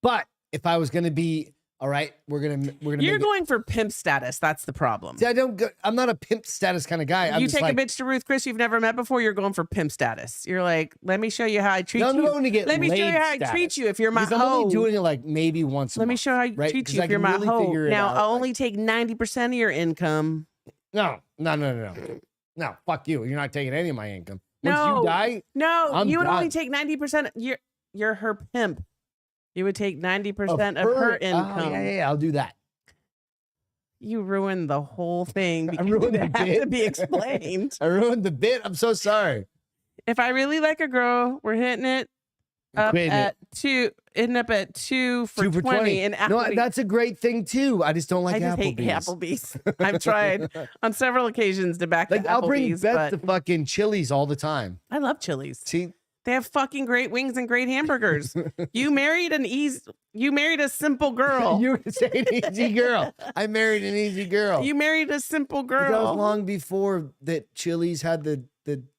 But if I was gonna be all right, we're gonna You're make it- going for pimp status. That's the problem. See, I'm not a pimp status kind of guy. I'm You just take like, a bitch to Ruth Chris you've never met before, you're going for pimp status. You're like, let me show you how I treat No, I'm you. going to get Let me show you laid how I status. treat you if you're my because I'm hoe. only doing it like maybe once a Let me month, show how I right? treat 'Cause you I if you're can my really hoe. figure it Now, out, I'll like- only take 90% of your income. No, no, fuck you. You're not taking any of my income. Once No. you die, No, I'm you would only done. take 90%. You're her pimp. You would take 90% of of her Oh, income. yeah, I'll do that. You ruined the whole thing. I because ruined it the has bit. to be explained. I ruined the bit. I'm so sorry. If I really like a girl, we're hitting it up Quitting it. at two. Hitting up at 2 for 2 for 20. And No, Applebee's. that's a great thing too. I just don't like I just hate Applebee's. Applebee's. I've tried on several occasions to back Like the I'll bring Applebee's, Beth but to fucking Chili's all the time. I love Chili's. See, They have fucking great wings and great hamburgers. You married a simple girl. you say an easy girl. I married an easy girl. You married a simple But that was girl. long before that Chili's had the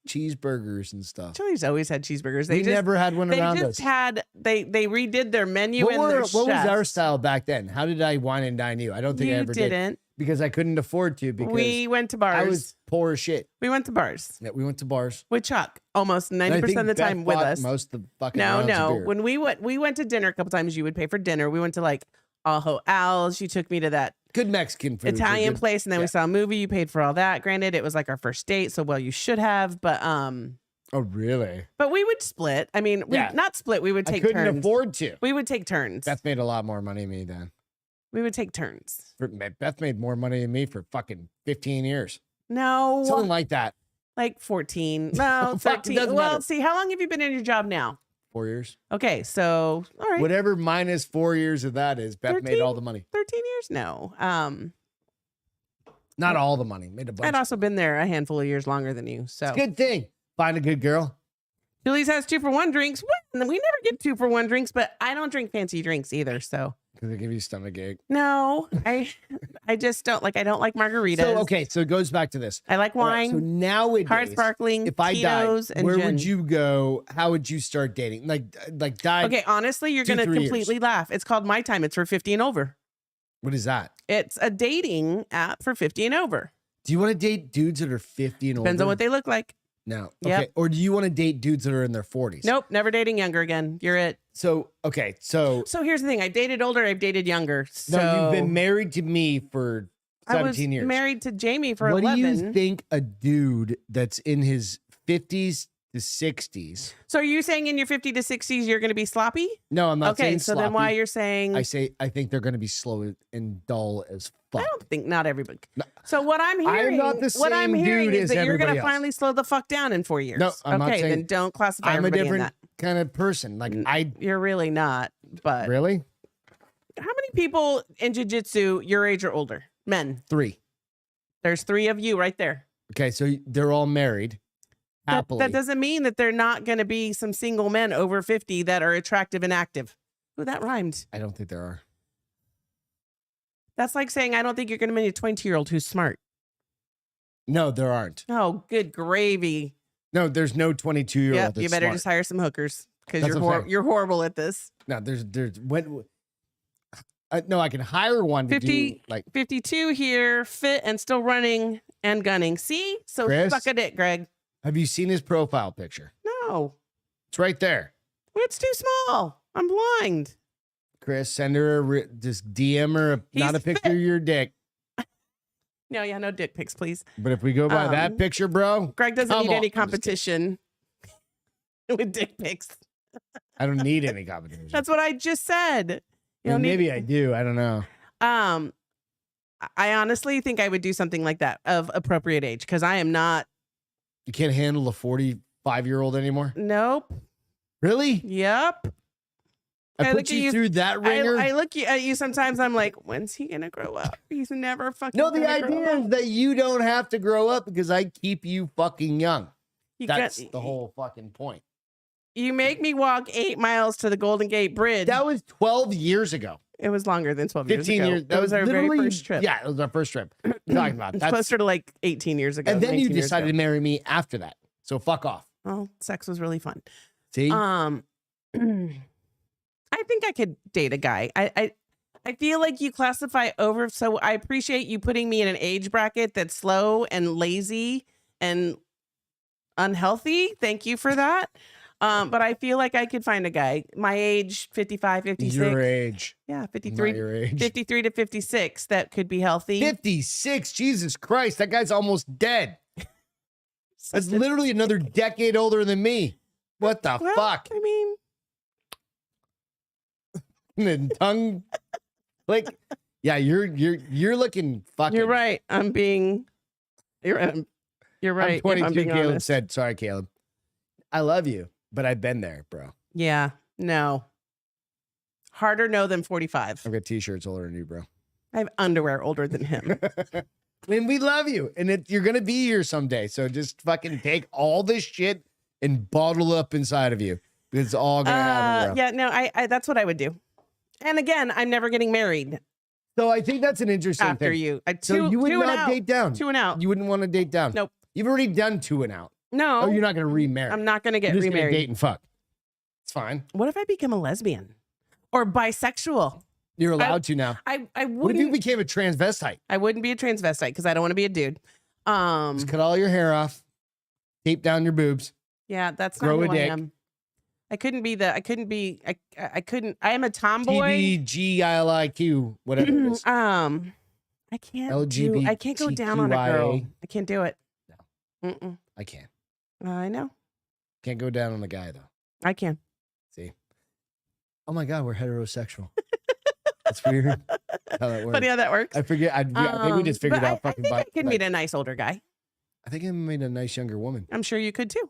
cheeseburgers and stuff. Chili's always had cheeseburgers. We never had one They around just us. had they redid their menu What, and their what was chefs. our style back then? How did I wine and dine you? I don't think You I ever did didn't. because I couldn't afford to because We went to bars. I was poor as shit. We went to bars Yeah, we went to bars. with Chuck almost And I 90% think of the Beth time with bought us. Most of the fucking No, rounds of no. beer. When we went to dinner a couple times, you would pay for dinner. We went to like Ajo Al's. You took me to that Good Mexican food. Italian Good- place, and then we yeah. saw a movie. You paid for all that. Granted, it was like our first date, so well, you should have. But Oh, really? we would split. I mean, Yeah. not split. We would I take couldn't turns. afford to. We would take turns. Beth made a lot more money than me then. We would take turns. Beth made more money than me for fucking 15 years. No, Something like that. like 14. No, Fuck, it 13. doesn't Well, matter. see, how long have you been in your job now? 4 years. Okay, so all right, Whatever minus 4 years of that is, Beth made 13? all the money. 13 years? No. Not all the money. Made a bunch. I'd also been there a handful of years longer than you. So Good thing. Find a good girl. Chili's has 2-for-1 drinks. What? We never get 2-for-1 drinks, but I don't drink fancy drinks either. So Because they give you stomach ache. no, I just don't like. I don't like margaritas. So, okay. So it goes back to this. I like All right, wine, so nowadays, hard sparkling, if I Tito's, died, and where gin. would you go? How would you start dating? Like die. Okay, honestly, you're 2, gonna 3 years. completely laugh. It's called My Time. It's for 50 and over. What is that? It's a dating app for 50 and over. Do you want to date dudes that are 50 and Depends older? on what they look like. No. Yep. Okay. Or do you want to date dudes that are in their 40s? Nope, never dating younger again. You're it. So, okay. So, So here's the thing: I've dated older, I've dated younger. So no, you've been married to me for I was 17 years. married to Jamie for what 11. do you think a dude that's in his 50s to 60s? So are you saying in your 50 to 60s you're going to be sloppy? No, I'm not Okay, saying so then why sloppy. you're saying I think they're going to be slow and dull as fuck. I don't think not everybody. No. So what I'm hearing, not the what I'm same hearing dude is as that you're going everybody to else. finally slow the fuck down in 4 years. No, I'm not okay, saying- then don't classify I'm a everybody in different that. kind of person. Like You're really not. But really? how many people in jiu-jitsu your age or older? Men. 3. There's 3 of you right there. Okay, so they're all married. Happily. That doesn't mean that they're not going to be some single men over 50 that are attractive and active. Ooh, that rhymed. I don't think there are. That's like saying I don't think you're going to meet a 20-year-old who's smart. No, there aren't. Oh, good gravy. No, there's no 22-year-old. Yep, that's you better smart. just hire some hookers because That's what I'm saying. you're horrible at this. No, there's when No, I can hire one to 50, do like 52 here, fit and still running and gunning. See? So Chris? suck a dick, Greg. Have you seen his profile picture? No, It's right there. it's too small. I'm blind. Chris, send her just DM her not a He's picture of your dick. No, yeah, no dick pics, please. But if we go by that picture, bro, Greg doesn't come need any on. I'm just kidding. competition with dick pics. I don't need any competition. That's what I just said. You don't need- Maybe I do. I don't know. I honestly think I would do something like that of appropriate age because I am not. You can't handle a 45-year-old anymore? Nope. Really? Yep. I put you through that ringer? I look at you sometimes. I'm like, when's he gonna grow up? He's never fucking. No, the gonna grow idea up. is that you don't have to grow up because I keep you fucking young. That's the whole fucking point. You make me walk 8 miles to the Golden Gate Bridge. That was 12 years ago. It was longer than 12 15 years ago. years. That was our very literally- first trip. Yeah, it was our first trip. You're talking about It's that's closer to like 18 years ago. and then you 19 years decided ago. to marry me after that. So fuck off. Oh, sex was really fun. See? I think I could date a guy. I feel like you classify over, so I appreciate you putting me in an age bracket that's slow and lazy and unhealthy. Thank you for that. But I feel like I could find a guy my age, 55, 56. Your age. Yeah, 53, Not your age. 53 to 56 that could be healthy. 56. Jesus Christ. That guy's almost dead. That's Such a- literally another decade older than me. What the Well, fuck? I mean, And tongue like yeah, you're looking fucking. you're right. You're right. You're right. I'm if 22. I'm being Caleb honest. said, "Sorry, Caleb. I love you, but I've been there, bro. Yeah, no. Harder no than 45. I've got t-shirts older than you, bro. I have underwear older than him. And we love you, and you're gonna be here someday. So just fucking take all this shit and bottle up inside of you. It's all gonna happen, bro. Yeah, no, I that's what I would do. And again, I'm never getting married So I think that's an interesting after thing. you. So you would two and not out. date down. 2 and out. You wouldn't want to date down. Nope. You've already done 2 and out. No, Oh, you're not gonna remarry. I'm not going to get You're just gonna remarried. date and fuck. It's fine. What if I become a lesbian or bisexual? You're allowed to now. I What if you wouldn't. became a transvestite? I wouldn't be a transvestite because I don't want to be a dude. Just cut all your hair off, tape down your boobs. Yeah, that's grow not a who I dick. am. I couldn't be the. I couldn't be. I couldn't. I am a tomboy. TBGILIQ, whatever it is. I can't. I can't go down on a girl. LGBTQIA. I can't do it. No. Mm-mm. I can't. I know. Can't go down on a guy though. I can. See? Oh my God, we're heterosexual. That's weird. How that works. Funny how that works. I forget. I think we just figured but out I fucking. think I bi- could like- meet a nice older guy. I think I made a nice younger woman. I'm sure you could too.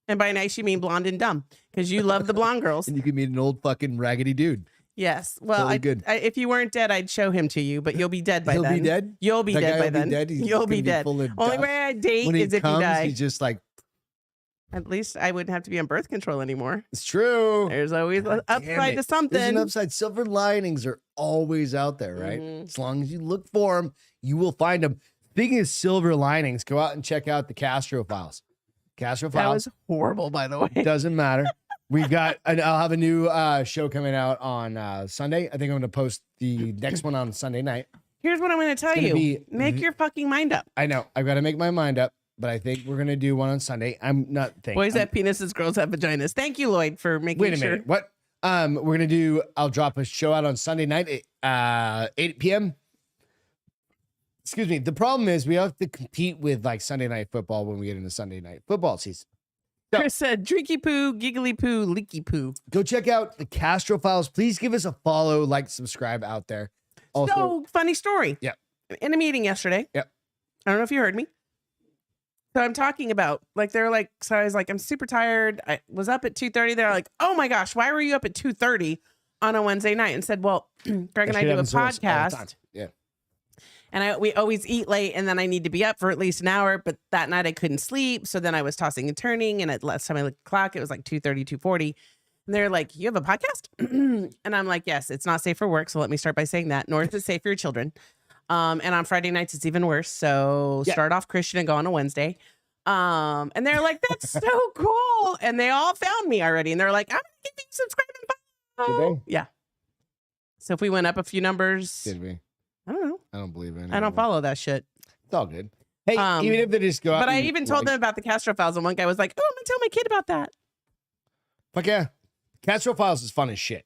And by nice, you mean blonde and dumb because you love the blonde girls. And you could meet an old fucking raggedy dude. Yes. Well, Totally good. if you weren't dead, I'd show him to you, but you'll be dead by He'll then. be dead. You'll be That dead guy by will be then. dead. He's You'll gonna be dead. full of Only dust. way I date When he is if comes, you die. he's just like, At least I wouldn't have to be on birth control anymore. it's true. There's always God an damn upside it. to something. There's an upside. Silver linings are always out there, right? Mhm. As long as you look for them, you will find them. Speaking of silver linings, go out and check out the Castro Files. Castro That Files was horrible, by the way. doesn't matter. We've got, I'll have a new show coming out on Sunday. I think I'm going to post the next one on Sunday night. Here's what I'm going to tell gonna you. be- Make your fucking mind up. I know. I've got to make my mind up, but I think we're going to do one on Sunday. I'm not thinking. Boys have penises, girls have vaginas. Thank you, Lloyd, for making Wait a sure. minute. What? We're going to do, I'll drop a show out on Sunday night at 8 p.m. Excuse me. The problem is we have to compete with like Sunday night football when we get into Sunday night football season. So- Chris said, drinky poo, giggly poo, leaky poo. Go check out the Castro Files. Please give us a follow, like, subscribe out there. Also, So, funny story. Yep. In a meeting yesterday. Yep. I don't know if you heard me. So I'm talking about, like, they're like, so I was like, I'm super tired. I was up at 2:30. They're like, oh my gosh, why were you up at 2:30 on a Wednesday night? And said, well, Greg and I do a podcast. Yeah. And we always eat late, and then I need to be up for at least an hour. But that night I couldn't sleep, so then I was tossing and turning. And at last time I looked at the clock, it was like 2:30, 2:40. And they're like, "You have a podcast?" And I'm like, "Yes, it's not safe for work, so let me start by saying that. Nor is it safe for your children. And on Friday nights it's even worse. So Yeah. start off Christian and go on a Wednesday." And they're like, "That's so cool!" And they all found me already, and they're like, "I'm gonna give you subscribe and follow." Did Yeah. So if we went up a few numbers, Did we? I don't know. I don't believe it. I don't follow that shit. It's all good. Hey, even if they just go out. But I even told them about the Castro Files, and one guy was like, "Oh, I'm gonna tell my kid about that." Fuck yeah. Castro Files is fun as shit.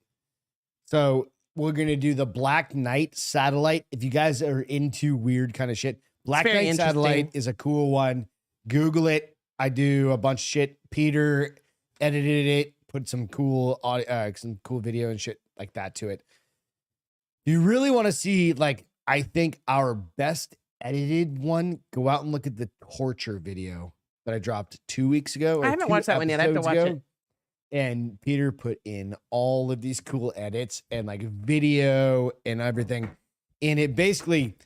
So we're going to do the Black Knight satellite. If you guys are into weird kind of shit, Black very Knight satellite interesting. is a cool one. Google it. I do a bunch of shit. Peter edited it, put some cool audio, some cool video and shit like that to it. You really want to see, like, I think our best edited one, go out and look at the torture video that I dropped 2 weeks ago. I haven't watched that one yet. I have to watch it. And Peter put in all of these cool edits and like video and everything. And it basically,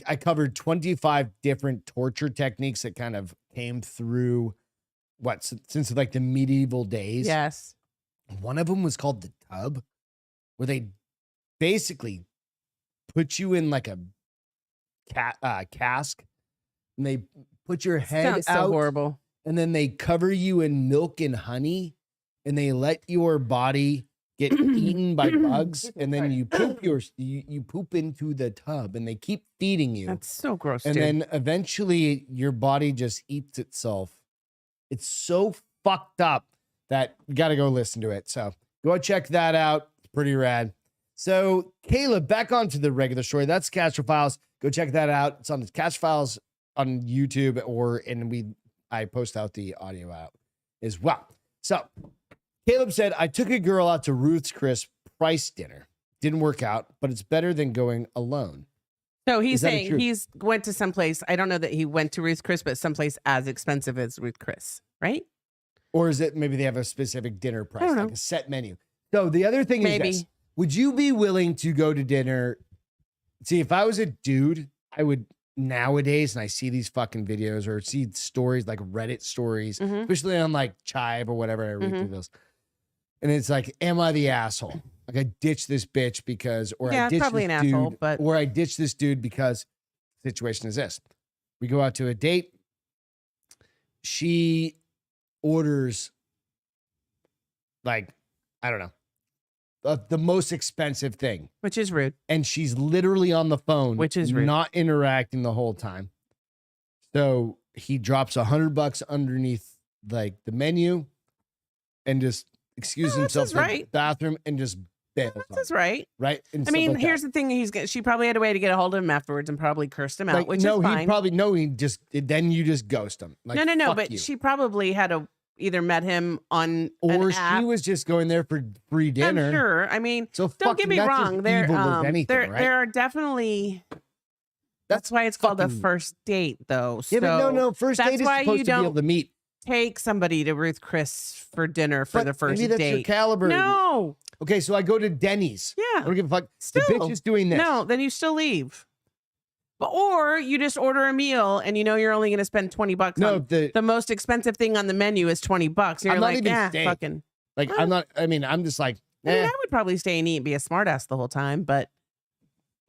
I covered 25 different torture techniques that kind of came through since like the medieval days. Yes. One of them was called the tub, where they basically put you in like a cask, and they put your head Sounds out, so horrible. and then they cover you in milk and honey, and they let your body get eaten by bugs, and then you poop you poop into the tub, and they keep feeding you. That's so gross, And dude. then eventually your body just eats itself. It's so fucked up that you got to go listen to it. So go check that out. It's pretty rad. So Caleb, back onto the regular story. That's Castro Files. Go check that out. It's on the Castro Files on YouTube, I post out the audio out as well. So Caleb said, I took a girl out to Ruth's Chris Price dinner. Didn't work out, but it's better than going alone. So he's Is that a saying truth? he's went to someplace. I don't know that he went to Ruth Chris, but someplace as expensive as Ruth Chris, right? Or is it maybe they have a specific dinner price, don't know. like a set menu? So the other thing Maybe. is this. Would you be willing to go to dinner? See, if I was a dude, I would nowadays, and I see these fucking videos or see stories like Reddit stories, Mhm. especially on like Chive or whatever. I read Mhm. through those. And it's like, am I the asshole? Like I ditched this bitch because, or Yeah, I ditched probably this an dude, asshole, but- or I ditched this dude because the situation is this. We go out to a date. She orders like, I don't know, the most expensive thing. Which is rude. And she's literally on the phone, Which is rude. not interacting the whole time. So he drops $100 underneath like the menu and just excuses that's himself his to the right. bathroom and just bails on That's it, right. right? And I stuff mean, like here's that. the thing. She probably had a way to get a hold of him afterwards and probably cursed him out, Like, which no, is fine. he probably he just then you just ghost him. Like, no. fuck But you. she probably had either met him on Or an app. she was just going there for free dinner. I'm sure. I mean, So don't get me that's wrong. Just There, evil as anything, right? there are definitely. That's why it's called a fucking- first date, though. Yeah, but So no. First that's date is why supposed you to be able don't to meet. take somebody to Ruth Chris for dinner for But the first maybe that's your date. caliber. No. Okay, so I go to Denny's. I Yeah. don't give a fuck. Still. The bitch is doing this. No, then you still leave. Or you just order a meal and you know you're only going to spend $20 No, on the most expensive thing on the menu is $20. You're I'm not like, even yeah, staying. fucking. like Well, I'm not. I mean, I'm just like. I mean, eh. I would probably stay and eat and be a smartass the whole time, but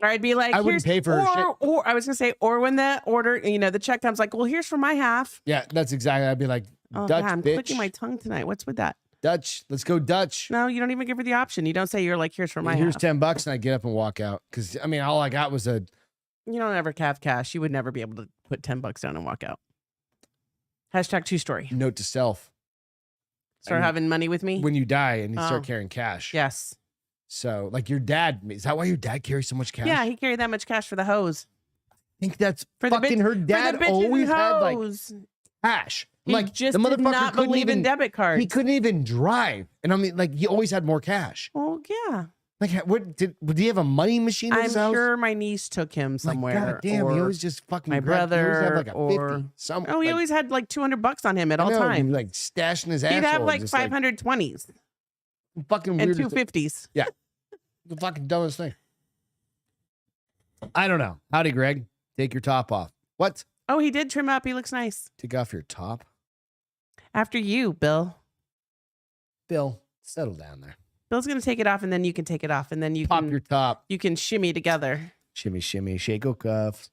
or I'd be like, I wouldn't here's- pay for her shit. Or I was gonna say, or when the order, the check comes, like, well, here's for my half. Yeah, that's exactly. I'd be like, Oh, Dutch God, I'm bitch. clicking my tongue tonight. What's with that? Dutch. Let's go Dutch. No, you don't even give her the option. You don't say you're like, here's for my Here's half. $10, and I get up and walk out. Because I mean, all I got was a. You don't ever have cash. You would never be able to put $10 down and walk out. Hashtag true story. Note to self: Start mean, having money with me. when you die and you Oh. start carrying cash. Yes. So, like your dad, is that why your dad carries so much cash? Yeah, he carried that much cash for the hose. I think that's For the fucking bitch- her For dad the bitches always and had like hoes. cash. He Like just the did motherfucker not couldn't believe in even debit cards. he couldn't even drive. And I mean, like he always had more cash. Oh yeah. Like, what did he have a money machine in I'm his house? sure my niece took him Like, somewhere. God damn, he or- always just fucking my he always had brother, like a 50. or- Some, Oh, he like, always had like $200 on him at I all know, times. like stashing his ass. He'd have like 520s fucking and weird. 250s. The fucking dumbest thing. I don't know. Howdy, Greg. Take your top off. What? Oh, he did trim up. He looks nice. Take off your top? After you, Bill. Bill, settle down there. Bill's gonna take it off, and then you can take it off, and then you Pop can your top. you can shimmy together. Shimmy, shimmy, shake a cuff.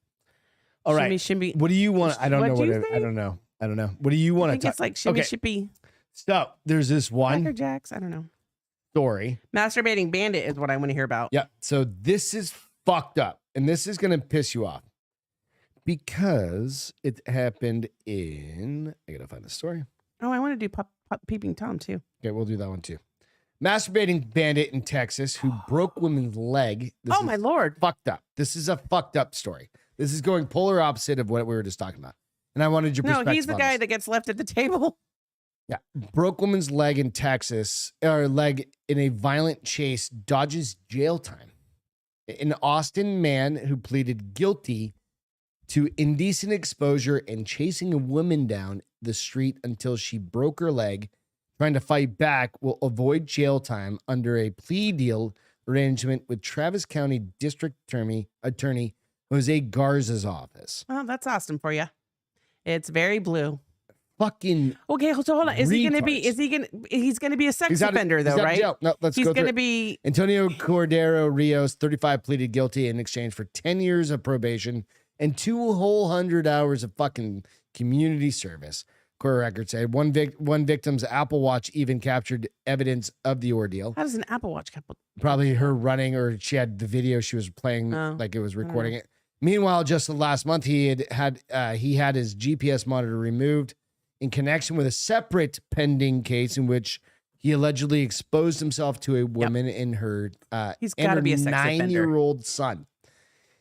All right. Shimmy, shimmy. What do you want? I don't know What'd what you it, I say? don't know. I don't know. What do you want I to think talk? it's like shimmy, Okay. shippy. So there's this Cracker one. Jacks. I don't know. story. Masturbating bandit is what I want to hear about. Yeah. So this is fucked up. And this is going to piss you off because it happened in, I got to find the story. Oh, I want to do Peeping Tom too. Okay, we'll do that one too. Masturbating bandit in Texas who broke woman's leg. This Oh, my is Lord. fucked up. This is a fucked up story. This is going polar opposite of what we were just talking about. And I wanted your perspective. No, he's the on guy this. that gets left at the table. Yeah. Broke woman's leg in Texas, or leg in a violent chase, dodges jail time. An Austin man who pleaded guilty to indecent exposure and chasing a woman down the street until she broke her leg, trying to fight back, will avoid jail time under a plea deal arrangement with Travis County District Attorney Jose Garza's office. Oh, that's Austin for you. It's very blue. Fucking Okay, so hold on. Is he going to be? retards. He's going to be a sex He's out of- offender he's though, out of right? jail. No, let's He's go going through to it. be. Antonio Cordero Rios, 35, pleaded guilty in exchange for 10 years of probation and 200 hours of fucking community service. Court records say one victim's Apple Watch even captured evidence of the ordeal. How does an Apple Watch couple? Probably her running, or she had the video she was playing, Oh, like it was don't know. recording it. Meanwhile, just last month, he had his GPS monitor removed in connection with a separate pending case in which he allegedly exposed himself to a woman and her He's and gotta her be a sex offender. 9-year-old son.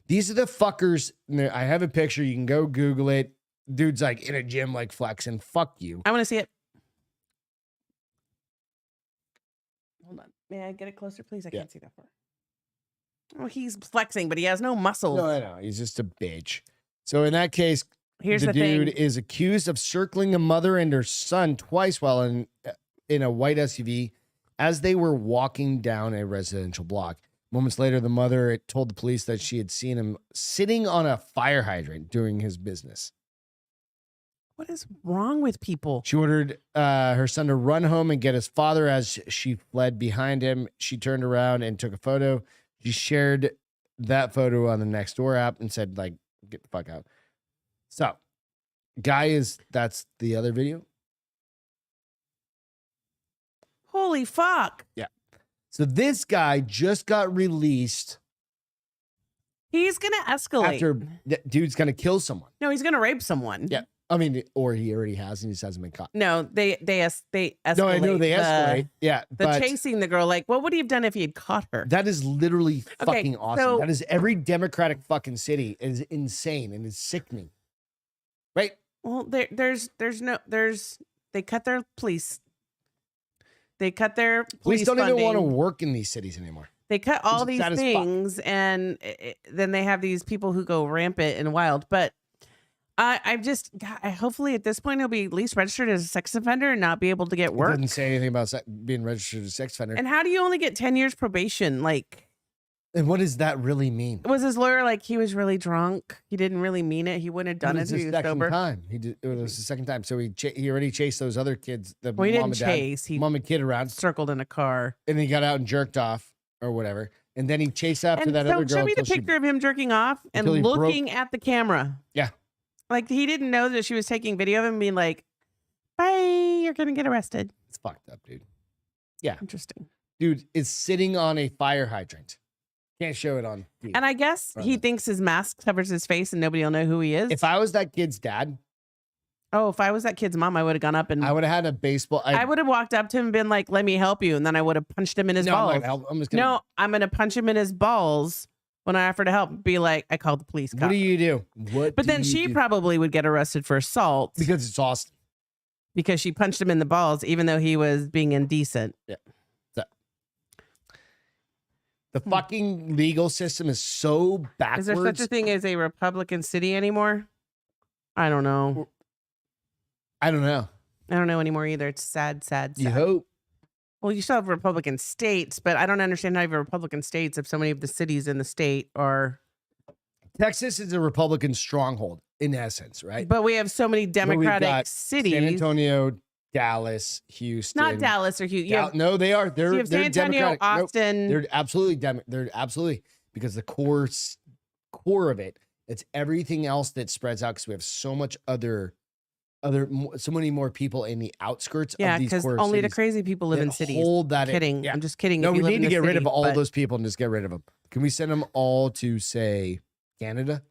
These are the fuckers. I have a picture. You can go Google it. Dude's like in a gym, like flexing. Fuck you. I want to see it. Hold on. May I get it closer, please? I Yeah. can't see that far. Oh, he's flexing, but he has no muscles. No, I know. He's just a bitch. So in that case, Here's the the dude thing. is accused of circling a mother and her son twice while in a white SUV as they were walking down a residential block. Moments later, the mother told the police that she had seen him sitting on a fire hydrant doing his business. What is wrong with people? She ordered her son to run home and get his father as she fled behind him. She turned around and took a photo. She shared that photo on the Nextdoor app and said, like, get the fuck out. So, that's the other video. Holy fuck. So this guy just got released He's going to escalate. after dude's going to kill someone. No, he's going to rape someone. Yeah. I mean, or he already has and he just hasn't been caught. No, they escalate. No, I know they escalate. Yeah. The But chasing the girl, like, what would he have done if he had caught her? that is literally Okay, fucking awesome. so- That is every Democratic fucking city is insane and is sickening. Right? Well, they cut their police. They cut their Police police don't even want to funding. work in these cities anymore. They cut all It's these sad as fuck. things, and then they have these people who go rampant and wild. But hopefully at this point he'll be at least registered as a sex offender and not be able to get It work. doesn't say anything about being registered as a sex offender. And how do you only get 10 years probation? Like, And what does that really mean? was his lawyer like he was really drunk? He didn't really mean it. He wouldn't have done It it was if the he was second sober. time. It was the second time. So he already chased those other kids, the Well, he mom didn't and dad, chase. He mom and kid around, circled in a car. and he got out and jerked off or whatever. And then he chased after And that so other girl show me the until she- picture of him jerking off and until he broke- looking at the camera. Yeah. Like he didn't know that she was taking video of him being like, bye, you're going to get arrested. It's fucked up, dude. Interesting. Dude is sitting on a fire hydrant. Can't show it on TV. And I guess he Brother. thinks his mask covers his face and nobody will know who he is. If I was that kid's dad, if I was that kid's mom, I would have gone up and I would have had a baseball. I would have walked up to him and been like, let me help you. And then I would have punched him in his no, I'm balls. not gonna help. I'm just gonna. No, I'm going to punch him in his balls when I offer to help. Be like, I called the police. What cop. do you do? What? But do then you she do? probably would get arrested for assault because it's awesome. because she punched him in the balls, even though he was being indecent. The fucking legal system is so backwards. Is there such a thing as a Republican city anymore? I don't know. I don't know. I don't know anymore either. It's sad, sad, sad. You hope. Well, you still have Republican states, but I don't understand how you have Republican states if so many of the cities in the state are. Texas is a Republican stronghold in essence, right? But we have so many we've Democratic got cities. San Antonio, Dallas, Houston. Not Dallas or Houston. No, they are. They're You have San they're Antonio, Democratic. Nope. Austin. They're absolutely they're absolutely because the core of it, it's everything else that spreads out because we have so much other so many more people in the outskirts Yeah, of these because core only the cities crazy people live that in cities. hold that. Kidding. Yeah. I'm just kidding. No, if you we live need in to a get rid city, of all but those people and just get rid of them. Can we send them all to, say, Canada?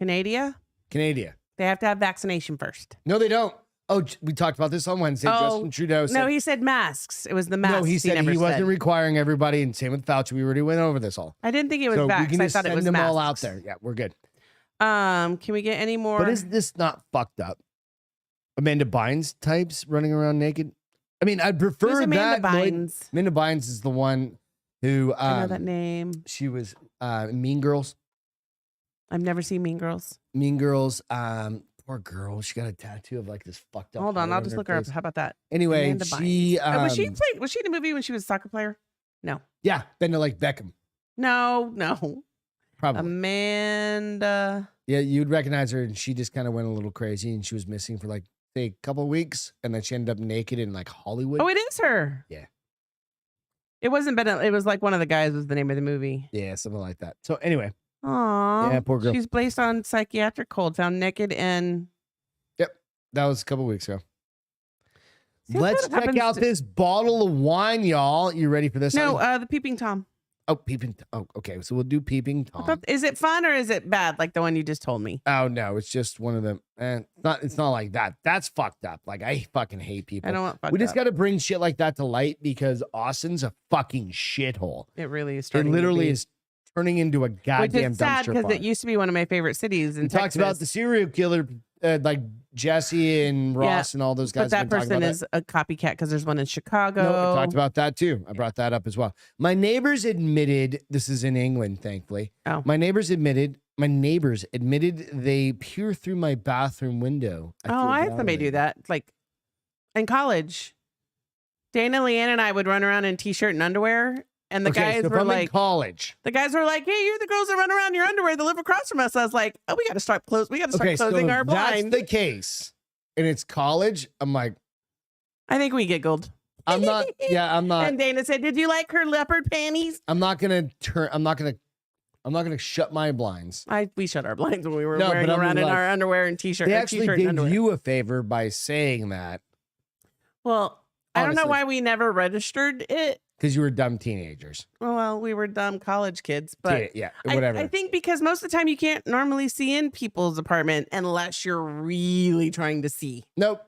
Canada, Canada. they have to have vaccination first. No, they don't. Oh, we talked about this on Wednesday. Oh, Justin Trudeau said. No, he said masks. It was the masks. No, he said never he wasn't said. requiring everybody, and same with Fauci. We already went over this all. I didn't think it was So we vax. can I just thought it send was them masks. all out there. Yeah, we're good. Can we get any more? But is this not fucked up? Amanda Bynes types running around naked? I mean, I'd prefer Who's Amanda that. Bynes? Amanda Bynes is the one who I know that name. she was Mean Girls. I've never seen Mean Girls. Mean Girls. Poor girl. She got a tattoo of like this fucked up. Hold on, heart I'll just look her up. face. How about that? Anyway, Amanda she Bynes. Was she in a movie when she was a soccer player? No. yeah, been to like Beckham. No. Probably. Amanda. Yeah, you'd recognize her, and she just kind of went a little crazy, and she was missing for like say a couple of weeks, and then she ended up naked in like Hollywood. Oh, it is her. Yeah. It wasn't Ben. It was like one of the guys was the name of the movie. Yeah, something like that. So anyway, Aww. yeah, poor girl. She's based on psychiatric cold, found naked and. That was a couple of weeks ago. See, Let's what check out happens this bottle of wine, y'all. You ready for this? No, honey? the Peeping Tom. Oh, peeping. Oh, okay. So we'll do peeping Tom. Is it fun or is it bad? Like the one you just told me. Oh no, it's just one of them. It's not like that. That's fucked up. Like I fucking hate people. I don't want. We just got to bring shit like that to light because Austin's a fucking shithole. It really is. It Starting literally to be. is turning into a Which goddamn is sad dumpster because fire. it used to be one of my favorite cities. We talked about the serial killer, like Jesse and Ross and all those guys. But that have been talking person about is a copycat because there's one in Chicago. No, we talked about that too. I brought that up as well. My neighbors admitted, this is in England, thankfully. Oh. My neighbors admitted they peer through my bathroom window. I had somebody do that. Like in college, Dana, Leanne, and I would run around in t-shirt and underwear. And the guys so were I'm in like, college. The guys were like, "Hey, you're the girls that run around in your underwear that live across from us." I was like, "Oh, we got to start We got to start closing our blinds." That's the case. And it's college. I'm like, I think we giggled. I'm not. Yeah, I'm not. And Dana said, "Did you like her leopard panties?" I'm not gonna shut my blinds. We shut our blinds when we were No, wearing but I'm around in like- our underwear and t-shirt. They or actually t-shirt and did underwear. you a favor by saying that Well, I don't know Honestly. why we never registered it. because you were dumb teenagers. Well, we were dumb college kids, but Yeah, whatever. I think because most of the time you can't normally see in people's apartment unless you're really trying to see. Nope.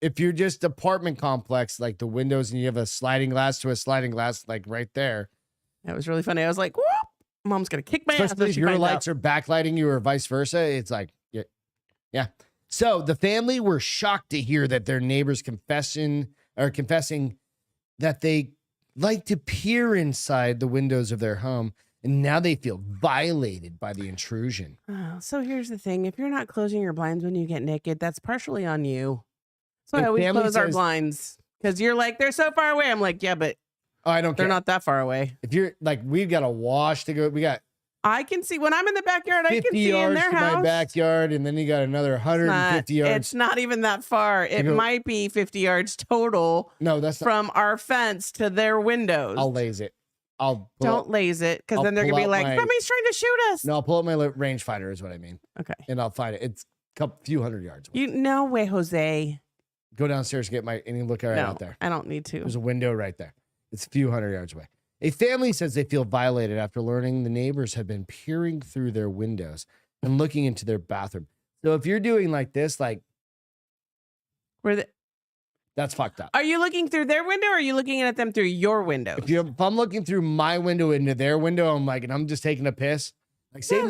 If you're just apartment complex, like the windows, and you have a sliding glass to a sliding glass, like right there. That was really funny. I was like, "Whoop! Mom's gonna kick my ass." Especially when if she your finds lights out. are backlighting you or vice versa. It's like, yeah. So the family were shocked to hear that their neighbors confessing that they like to peer inside the windows of their home, and now they feel violated by the intrusion. Oh, so here's the thing: if you're not closing your blinds when you get naked, that's partially on you. So I If always family close our says- blinds because you're like, they're so far away. I'm like, yeah, but Oh, I don't they're care. not that far away. If you're like, we've got a wash to go. We got I can see when I'm in the backyard. I 50 can see in yards their to house. my backyard, and then you got another 150 yards. It's not even that far. It go- might be 50 yards total No, that's not. from our fence to their windows. I'll laze it. I'll pull Don't up, laze it because I'll then they're pull gonna be out like, my- somebody's trying to shoot us. No, I'll pull up my rangefinder is what I mean, Okay. and I'll find it. It's a few hundred yards away. No way, Jose. Go downstairs, get my, and you look right No, out there. I don't need to. There's a window right there. It's a few hundred yards away. A family says they feel violated after learning the neighbors have been peering through their windows and looking into their bathroom. So if you're doing like this, like that's fucked up. Are you looking through their window or are you looking at them through your window? If I'm looking through my window into their window, I'm like, and I'm just taking a piss. Like say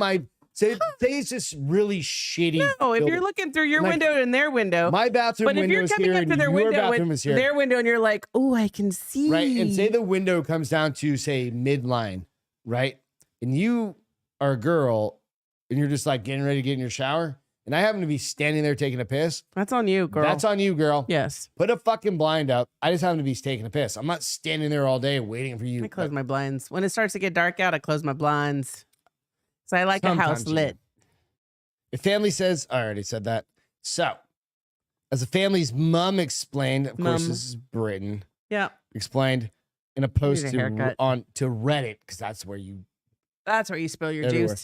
it's just really shitty. No, if building. you're looking through your Like, window and their window, My bathroom but if window you're is coming here up and to their your window bathroom is here. their window and you're like, oh, I can see. Right. And say the window comes down to, say, midline, right? And you are a girl and you're just like getting ready to get in your shower. And I happen to be standing there taking a piss. That's on you, girl. That's on you, girl. Yes. Put a fucking blind up. I just happen to be taking a piss. I'm not standing there all day waiting for you. I close my blinds. When it starts to get dark out, I close my blinds. So I like a house Sometimes you lit. The family says, I already said that. So, as the family's mom explained, of course, Mum. this is Britain, Yeah. explained in a post Need a haircut. to Reddit, because that's where you That's where you spill your Everywhere.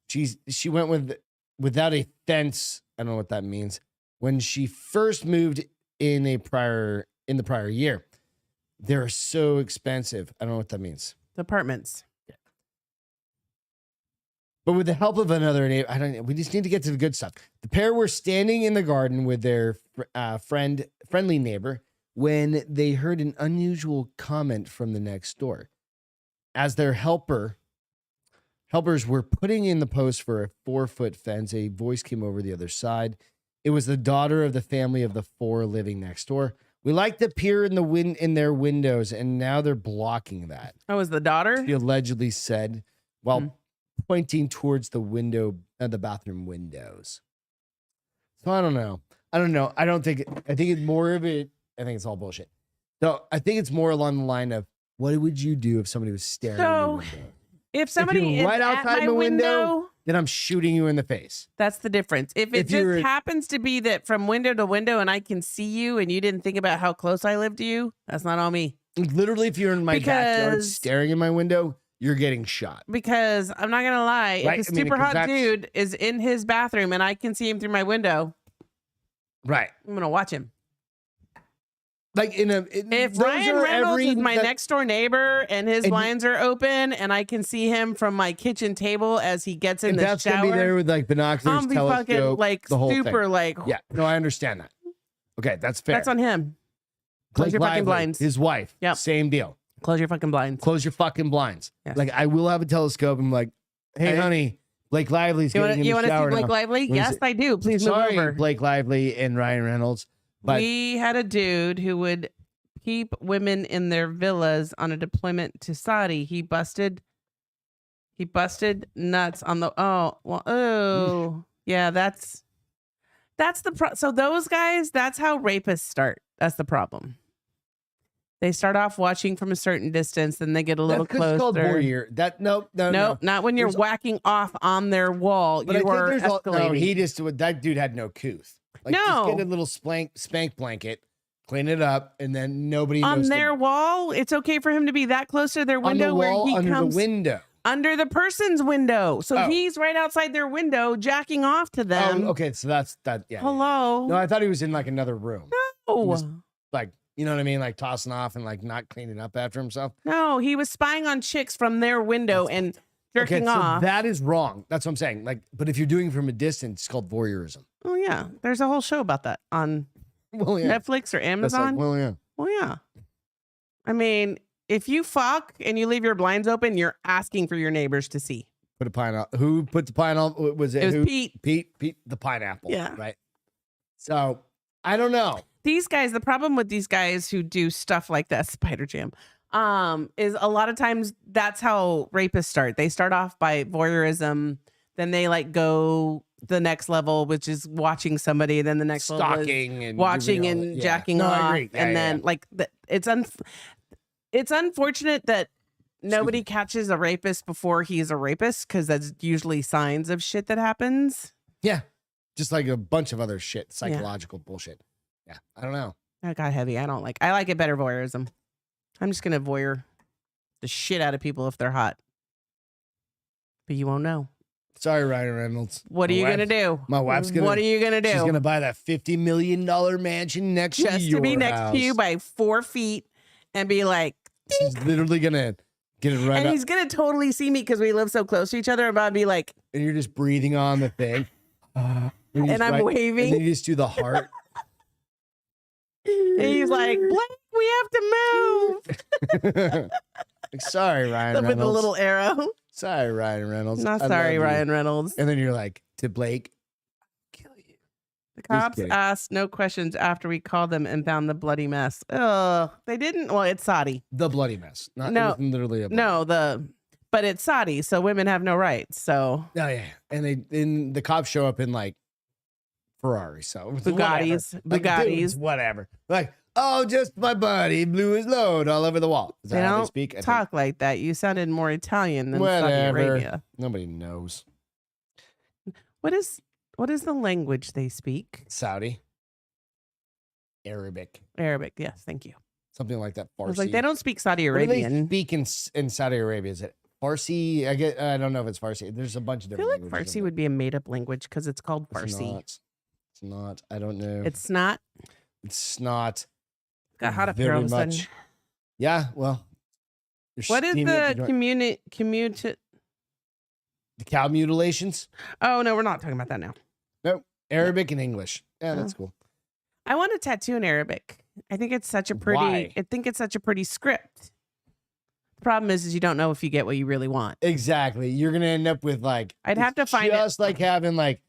juice. she went without a fence. I don't know what that means. when she first moved in the prior year. They're so expensive. I don't know what that means. The apartments. But with the help of another neighbor, we just need to get to the good stuff. The pair were standing in the garden with their friendly neighbor when they heard an unusual comment from the next door. As their helpers were putting in the post for a 4-foot fence, a voice came over the other side. It was the daughter of the family of the 4 living next door. We like to peer in their windows, and now they're blocking that. Oh, was the daughter? She allegedly said while pointing towards the bathroom windows. So I don't know. I think it's more of it. I think it's all bullshit. So I think it's more along the line of, what would you do if somebody was staring at your window? If somebody you're is right at outside my my window, then I'm shooting you in the face. that's the difference. If it just happens to be that from window to window and I can see you and you didn't think about how close I live to you, that's not on me. Literally, if you're in my backyard staring in my window, you're getting shot. Because I'm not going to lie, Right? if a super hot dude is in his bathroom and I can see him through my window, right, I'm going to watch him. Like if Ryan Reynolds is my next door neighbor and his blinds are open and I can see him from my kitchen table as he gets in the Beth's shower, gonna be there with like binoculars, I'm be telescope, fucking like the whole super thing. like. Yeah, no, I understand that. Okay, that's fair. That's on him. Close your fucking blinds. His wife. Yep. Same deal. Close your fucking blinds. Close your fucking blinds. Yes. Like, I will have a telescope. I'm like, hey, honey, Blake Lively's getting in the shower. You want to see Blake Lively? Yes, I do. Please move over. Blake Lively and Ryan Reynolds. But we had a dude who would keep women in their villas on a deployment to Saudi. He busted nuts on the yeah, that's the so those guys, that's how rapists start. That's the problem. They start off watching from a certain distance, then they get a little closer. It's called voyeur. No, not when you're whacking off on their wall. But you are escalating. That dude had no couth. Like, just get a little spank blanket, clean it up, and then nobody knows. On their wall, it's okay for him to be that close to their window where he comes under the window. Under the person's window. So he's right outside their window jacking off to them. Oh, okay, so that's that. Yeah. Hello. No, I thought he was in like another room. No. Like, you know what I mean? Like tossing off and like not cleaning up after himself. No, he was spying on chicks from their window and jerking off. So that is wrong. That's what I'm saying. Like, but if you're doing it from a distance, it's called voyeurism. Oh yeah. There's a whole show about that on Netflix or Amazon. Well, yeah. I mean, if you fuck and you leave your blinds open, you're asking for your neighbors to see. Put a pineapple. Who put the pineapple? Was it? It was Pete. Pete, the pineapple. Yeah. Right. So I don't know. These guys, the problem with these guys who do stuff like that, Spider Jam, is a lot of times that's how rapists start. They start off by voyeurism, then they like go the next level, which is watching somebody, then the next level stalking is and watching and jacking off. I agree. And then like it's unfortunate that nobody catches a rapist before he's a rapist, because that's usually signs of shit that happens. Yeah. Just like a bunch of other shit, psychological bullshit. Yeah. I don't know. That got heavy. I like it better voyeurism. I'm just going to voyeur the shit out of people if they're hot. But you won't know. Sorry, Ryan Reynolds. What are you going to do? My wife's going to. What are you going to do? She's going to buy that $50 million mansion next to your Just to be next to you by 4 feet and be like. She's literally going to get it right and he's going to totally see me because we live so close to each other. And I'll be like. And you're just breathing on the thing. And I'm waving. And then you just do the heart. And he's like, Blake, we have to move. Sorry, Ryan Reynolds. With a little arrow. Sorry, Ryan Reynolds. Not sorry, Ryan Reynolds. And then you're like, to Blake, kill you. The cops asked no questions after we called them and found the bloody mess. Oh, they didn't. Well, it's Saudi. The bloody mess. Not literally a but it's Saudi, so women have no rights. So oh yeah, and the cops show up in like Ferrari, so Bugattis, whatever. Like, oh, just my buddy blew his load all over the wall. Is that how they speak? Talk like that. You sounded more Italian than Saudi Arabia. Nobody knows. What is the language they speak? Saudi. Arabic. Yes, thank you. Something like that. Farsi. I was like, they don't speak Saudi Arabian. What do they speak in Saudi Arabia? Is it Farsi? I don't know if it's Farsi. There's a bunch of different. I feel like Farsi would be a made-up language because it's called Farsi. It's not. I don't know. It's not. It's not. Got hot up here very all of a sudden. much. Yeah. Well. you're What is steaming it the to commute? the cow mutilations? Oh no, we're not talking about that now. Nope. Arabic and English. Yeah, that's cool. I want a tattoo in Arabic. I think it's such a pretty. Why? I think it's such a pretty script. The problem is you don't know if you get what you really want. Exactly. You're gonna end up with like. I'd have to it's find it. just like having like.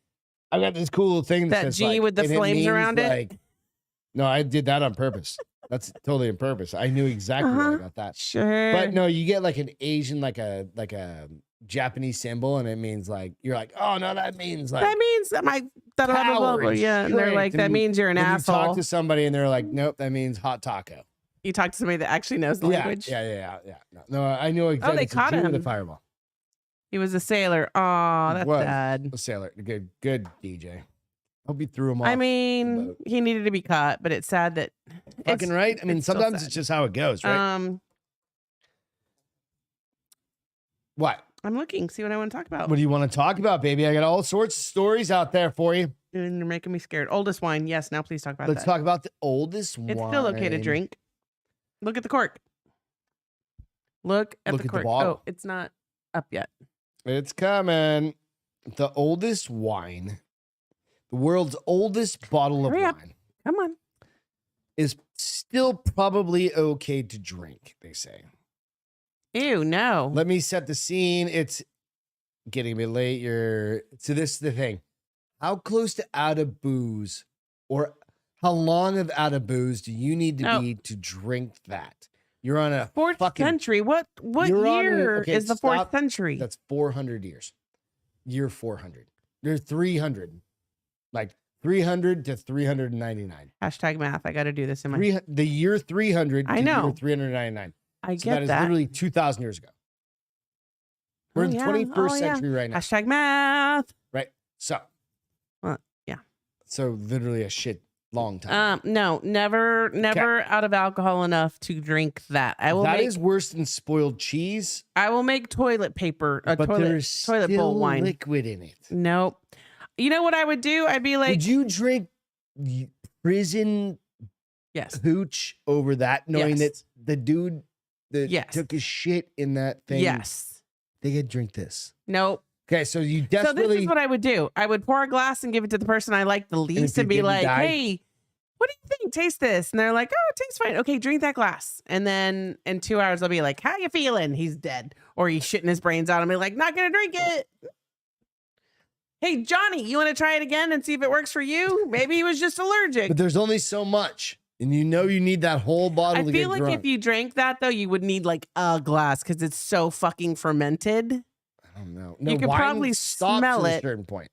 I got this cool thing That says, G like, with the and flames means, around it? like, no, I did that on purpose. That's totally on purpose. I knew exactly where I got that. Sure. But no, you get like an Asian, like a Japanese symbol, and it means like you're like, oh no, that means like that means that my power and yeah. And they're strength. like, that And means you're an then asshole. You talk to somebody, and they're like, nope, that means hot taco. You talk to somebody that actually knows the language. Yeah. No, I knew exactly. they it's a caught Jew with a him. fireball. He was a sailor. Oh, that's Was. sad. A sailor. Good DJ. Hope you threw him off. I the mean, boat. he needed to be caught, but it's sad that. Fucking right. I mean, it's still sometimes sad. it's just how it goes, right? What? I'm looking, see what I want to talk about. What do you want to talk about, baby? I got all sorts of stories out there for you. And you're making me scared. Oldest wine. Yes, now please talk about Let's that. talk about the oldest wine. It's still okay to drink. Look at the cork. Look at Look the at the cork. bottle. Oh, it's not up yet. It's coming. The oldest wine, the world's oldest bottle of Hurry up. wine, Come on. is still probably okay to drink, they say. Ew, no. Let me set the scene. It's getting a bit late. So this is the thing. How close to out of booze or how long of out of booze do you need to be to drink that? You're on a Fourth century. What You're on year okay, is the fourth stop. century? That's 400 years. Year 400. There's 300. Like 300 to 399. Hashtag math. I got to do this in my. The year 300 to I know. year 399. I So get that is that. literally 2,000 years ago. We're in the 21st century right now. Hashtag math. Right. So. Yeah. So literally a shit long time. No, never out of alcohol enough to drink that. That is worse than spoiled cheese. I will make toilet paper, but there's toilet bowl still wine. liquid in it. Nope. You know what I would do? I'd be like, would you drink prison yes, hooch over that, knowing Yes. that the dude that Yes. took his shit in that thing? yes, They could drink this. nope. Okay, so you So desperately. this is what I would do. I would pour a glass and give it to the person I like the least, you and be didn't like, die? "Hey, what do you think? Taste this." And they're like, "Oh, it tastes fine. Okay, drink that glass." And then in 2 hours, I'll be like, "How you feeling?" He's dead, or he's shitting his brains out. I'll be like, "Not gonna drink it." Hey, Johnny, you want to try it again and see if it works for you? Maybe he was just allergic. But there's only so much, and you know you need that whole bottle I to get feel like drunk. if you drank that though, you would need like a glass because it's so fucking fermented. I don't know. You could wine probably stops smell at a it. certain point.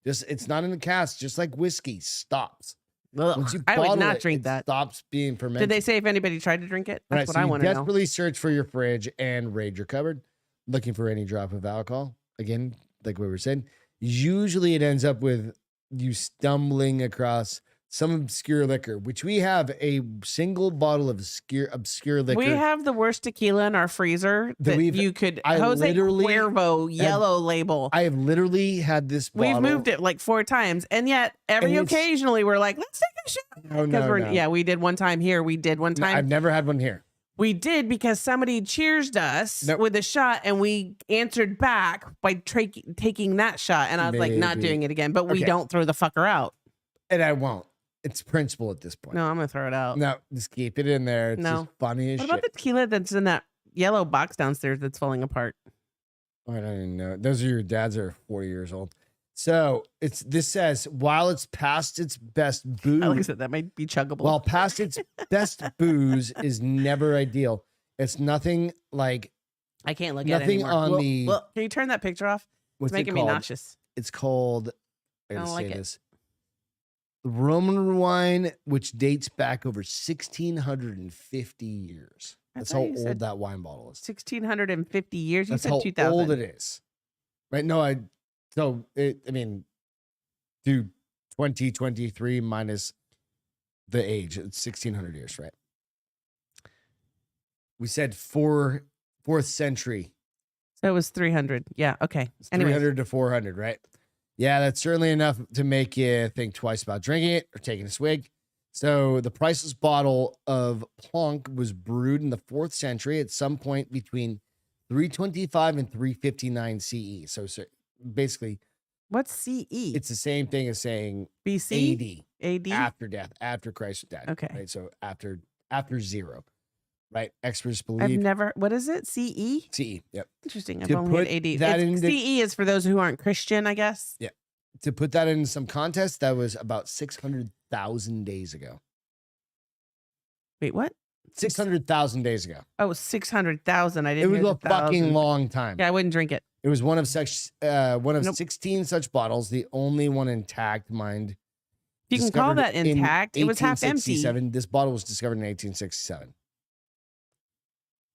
It's not in the cask, just like whiskey stops. Ugh, Once you I would bottle not it, drink it that. Stops being fermented. Did they say if anybody tried to drink it? That's Right, what so I you want to know. desperately search for your fridge and raid your cupboard, looking for any drop of alcohol. Again, like we were saying, usually it ends up with you stumbling across some obscure liquor, which we have a single bottle of obscure liquor. We have the worst tequila in our freezer that you could. I Jose literally Cuervo yellow label. I have literally had this bottle. We've moved it like 4 times, and yet And it's- occasionally we're like, let's take a shot. No, no. Yeah, we did one time here. We did one No, time. I've never had one here. We did because somebody cheersed us Nope. with a shot, and we answered back by taking that shot. And I was like, not Maybe. doing it again. But we Okay. don't throw the fucker out. And I won't. It's principle at this point. No, I'm gonna throw it out. No, just keep it in there. It's No. just funny as What shit. about the tequila that's in that yellow box downstairs that's falling apart? I don't even know. Those are your dads that are 40 years old. So this says while it's past its best booze, Like I said, that might be chuggable. while past its best booze is never ideal. It's nothing like I can't look at it nothing anymore. on Well, the- well, can you turn that picture off? what's It's making it me called? nauseous. It's called. I I gotta don't say like it. this. Roman wine, which dates back over 1,650 years. I That's thought how you old said that wine bottle is. 1,650 years. You That's said how 2,000. old it is. Right? No, I mean, do 2023 minus the age. It's 1,600 years, right? We said fourth century. So it was 300. Yeah. Okay. It's Anyways. 300 to 400, right? Yeah, that's certainly enough to make you think twice about drinking it or taking a swig. So the priceless bottle of Plonk was brewed in the 4th century at some point between 325 and 359 CE. So basically, What's CE? it's the same thing as saying BC? AD, after death, after Christ's death. Okay. Right? So after 0, right? Experts I've believe never, what is it? CE? CE. Yep. Interesting. I've To only had put AD. that It's- into- CE is for those who aren't Christian, I guess. Yeah. To put that in some context, that was about 600,000 days ago. Wait, what? 600,000 days ago. Oh, 600,000. I It didn't was hear a the fucking 1,000. long time. Yeah, I wouldn't drink it. It was one of Nope. 16 such bottles, the only one intact, mind. If you can call discovered that in intact, it was half empty. 1867. This bottle was discovered in 1867.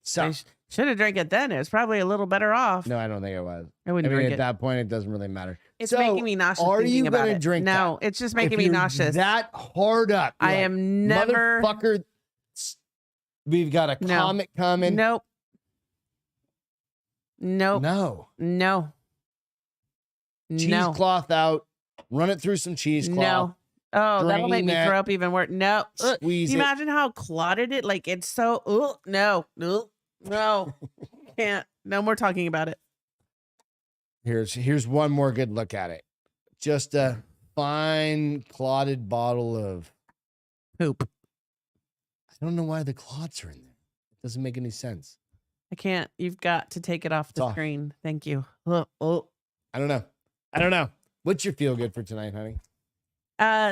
So, Should have drank it then. It was probably a little better off. no, I don't think it was. I I wouldn't mean, drink at it. that point, it doesn't really matter. It's So, making me nauseous. are thinking you about gonna it. drink No, that? it's just making If me you're nauseous. that hard up. I you're like, am never. Motherfucker, we've got a No. comet coming. Nope. Nope. No. No. No. Cheesecloth out. Run it through some cheesecloth. No. Oh, that'll make Drain me that. throw up even worse. No. Ugh. Squeeze Can you it. imagine how clotted it? Like it's so. No. No. Can't. No more talking about it. Here's one more good look at it. Just a fine clotted bottle of Poop. I don't know why the clots are in there. It doesn't make any sense. I can't. You've got to take it off the off. screen. Thank you. Oh. I don't know. What's your feel good for tonight, honey?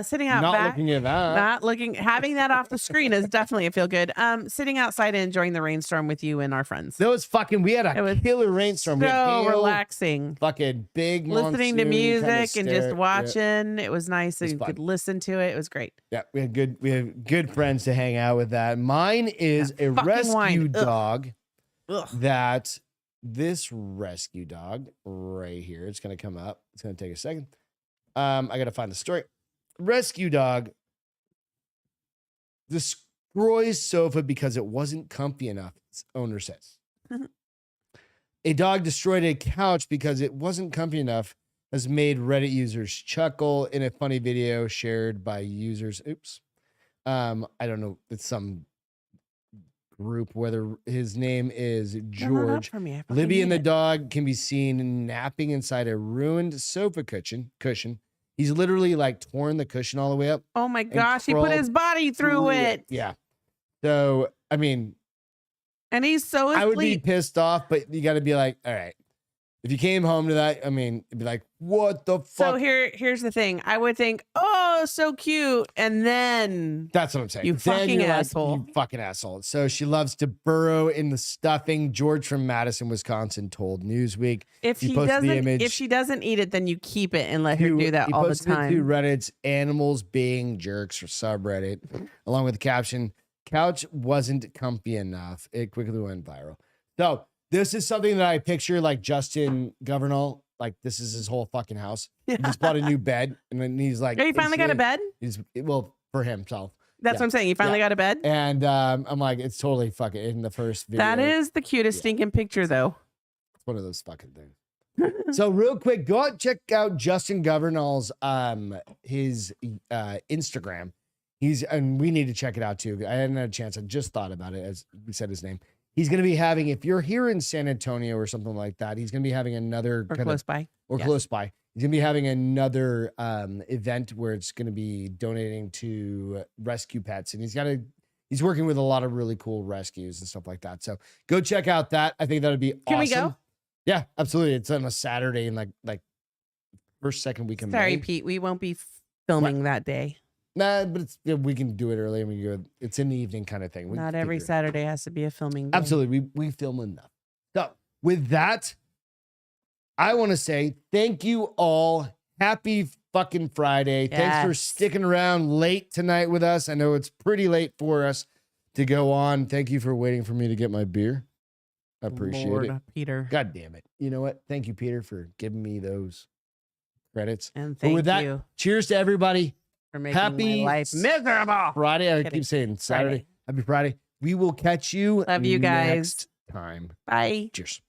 Sitting out Not back. looking at that. Not looking, having that off the screen is definitely a feel good. Sitting outside and enjoying the rainstorm with you and our friends. That was fucking. We had It was a killer rainstorm. We had So hail, relaxing. fucking big. Listening to monsoon, music kinda and stare- just yeah. watching. It was nice. It was You fun. could listen to it. It was great. Yeah, we have good friends to hang out with that. Mine is Yeah, a fucking rescue wine. Ugh. dog Ugh. that this rescue dog right here, it's going to come up. It's going to take a second. I got to find the story. Rescue dog destroys sofa because it wasn't comfy enough, its owner says. A dog destroyed a couch because it wasn't comfy enough has made Reddit users chuckle in a funny video shared by users. Oops. I don't know. It's some group, whether his name is Turn it up George. for me. I fucking Libby and need the it. dog can be seen napping inside a ruined sofa cushion. He's literally like torn the cushion all the way up. Oh my gosh. He put crawled his body through it. Yeah. So, I mean, And he's so I would be asleep. pissed off, but you got to be like, all right. If you came home to that, I mean, it'd be like, what the fuck? So here's the thing. I would think, oh, so cute. And then That's what I'm saying. You Then fucking you're like, asshole. you fucking asshole. So she loves to burrow in the stuffing. George from Madison, Wisconsin told Newsweek. if He she posted the doesn't image. if she doesn't eat it, then you keep it and let her do that He all the posted it to time. Reddit's Animals Being Jerks or subreddit, along with the caption, couch wasn't comfy enough. It quickly went viral. So this is something that I picture like Justin Governal. Like this is his whole fucking house. He just bought a new bed. And then he's like, Oh, you finally got a bed? He's, well, for himself. That's Yeah. what I'm saying. You finally got a bed? And I'm like, it's totally fucking in the first video. That is the cutest Yeah. stinking picture, though. It's one of those fucking things. So real quick, go out and check out Justin Governal's his Instagram. And we need to check it out too. I hadn't had a chance. I just thought about it as we said his name. He's going to be having, if you're here in San Antonio or something like that, he's going to be having another Or kind close of, by. or Yes. close by. He's going to be having another event where it's going to be donating to rescue pets. And he's working with a lot of really cool rescues and stuff like that. So go check out that. I think that would be awesome. Can we go? Yeah, absolutely. It's on a Saturday in like first, second week of Sorry, May. Pete. We won't be filming that day. Nah, but we can do it early and we go. It's in the evening kind of thing. We Not can every figure it out. Saturday has to be a filming day. Absolutely. We film enough. So with that, I want to say thank you all. Happy fucking Friday. Thanks for Yes. sticking around late tonight with us. I know it's pretty late for us to go on. Thank you for waiting for me to get my beer. I appreciate Lord, it. Peter. God damn it. You know what? Thank you, Peter, for giving me those credits. And But thank with that, you cheers to everybody. for making happy my life miserable. Friday. I Kidding. keep saying Saturday. Friday. Happy Friday. We will catch you Love you guys. next time. Bye. Cheers.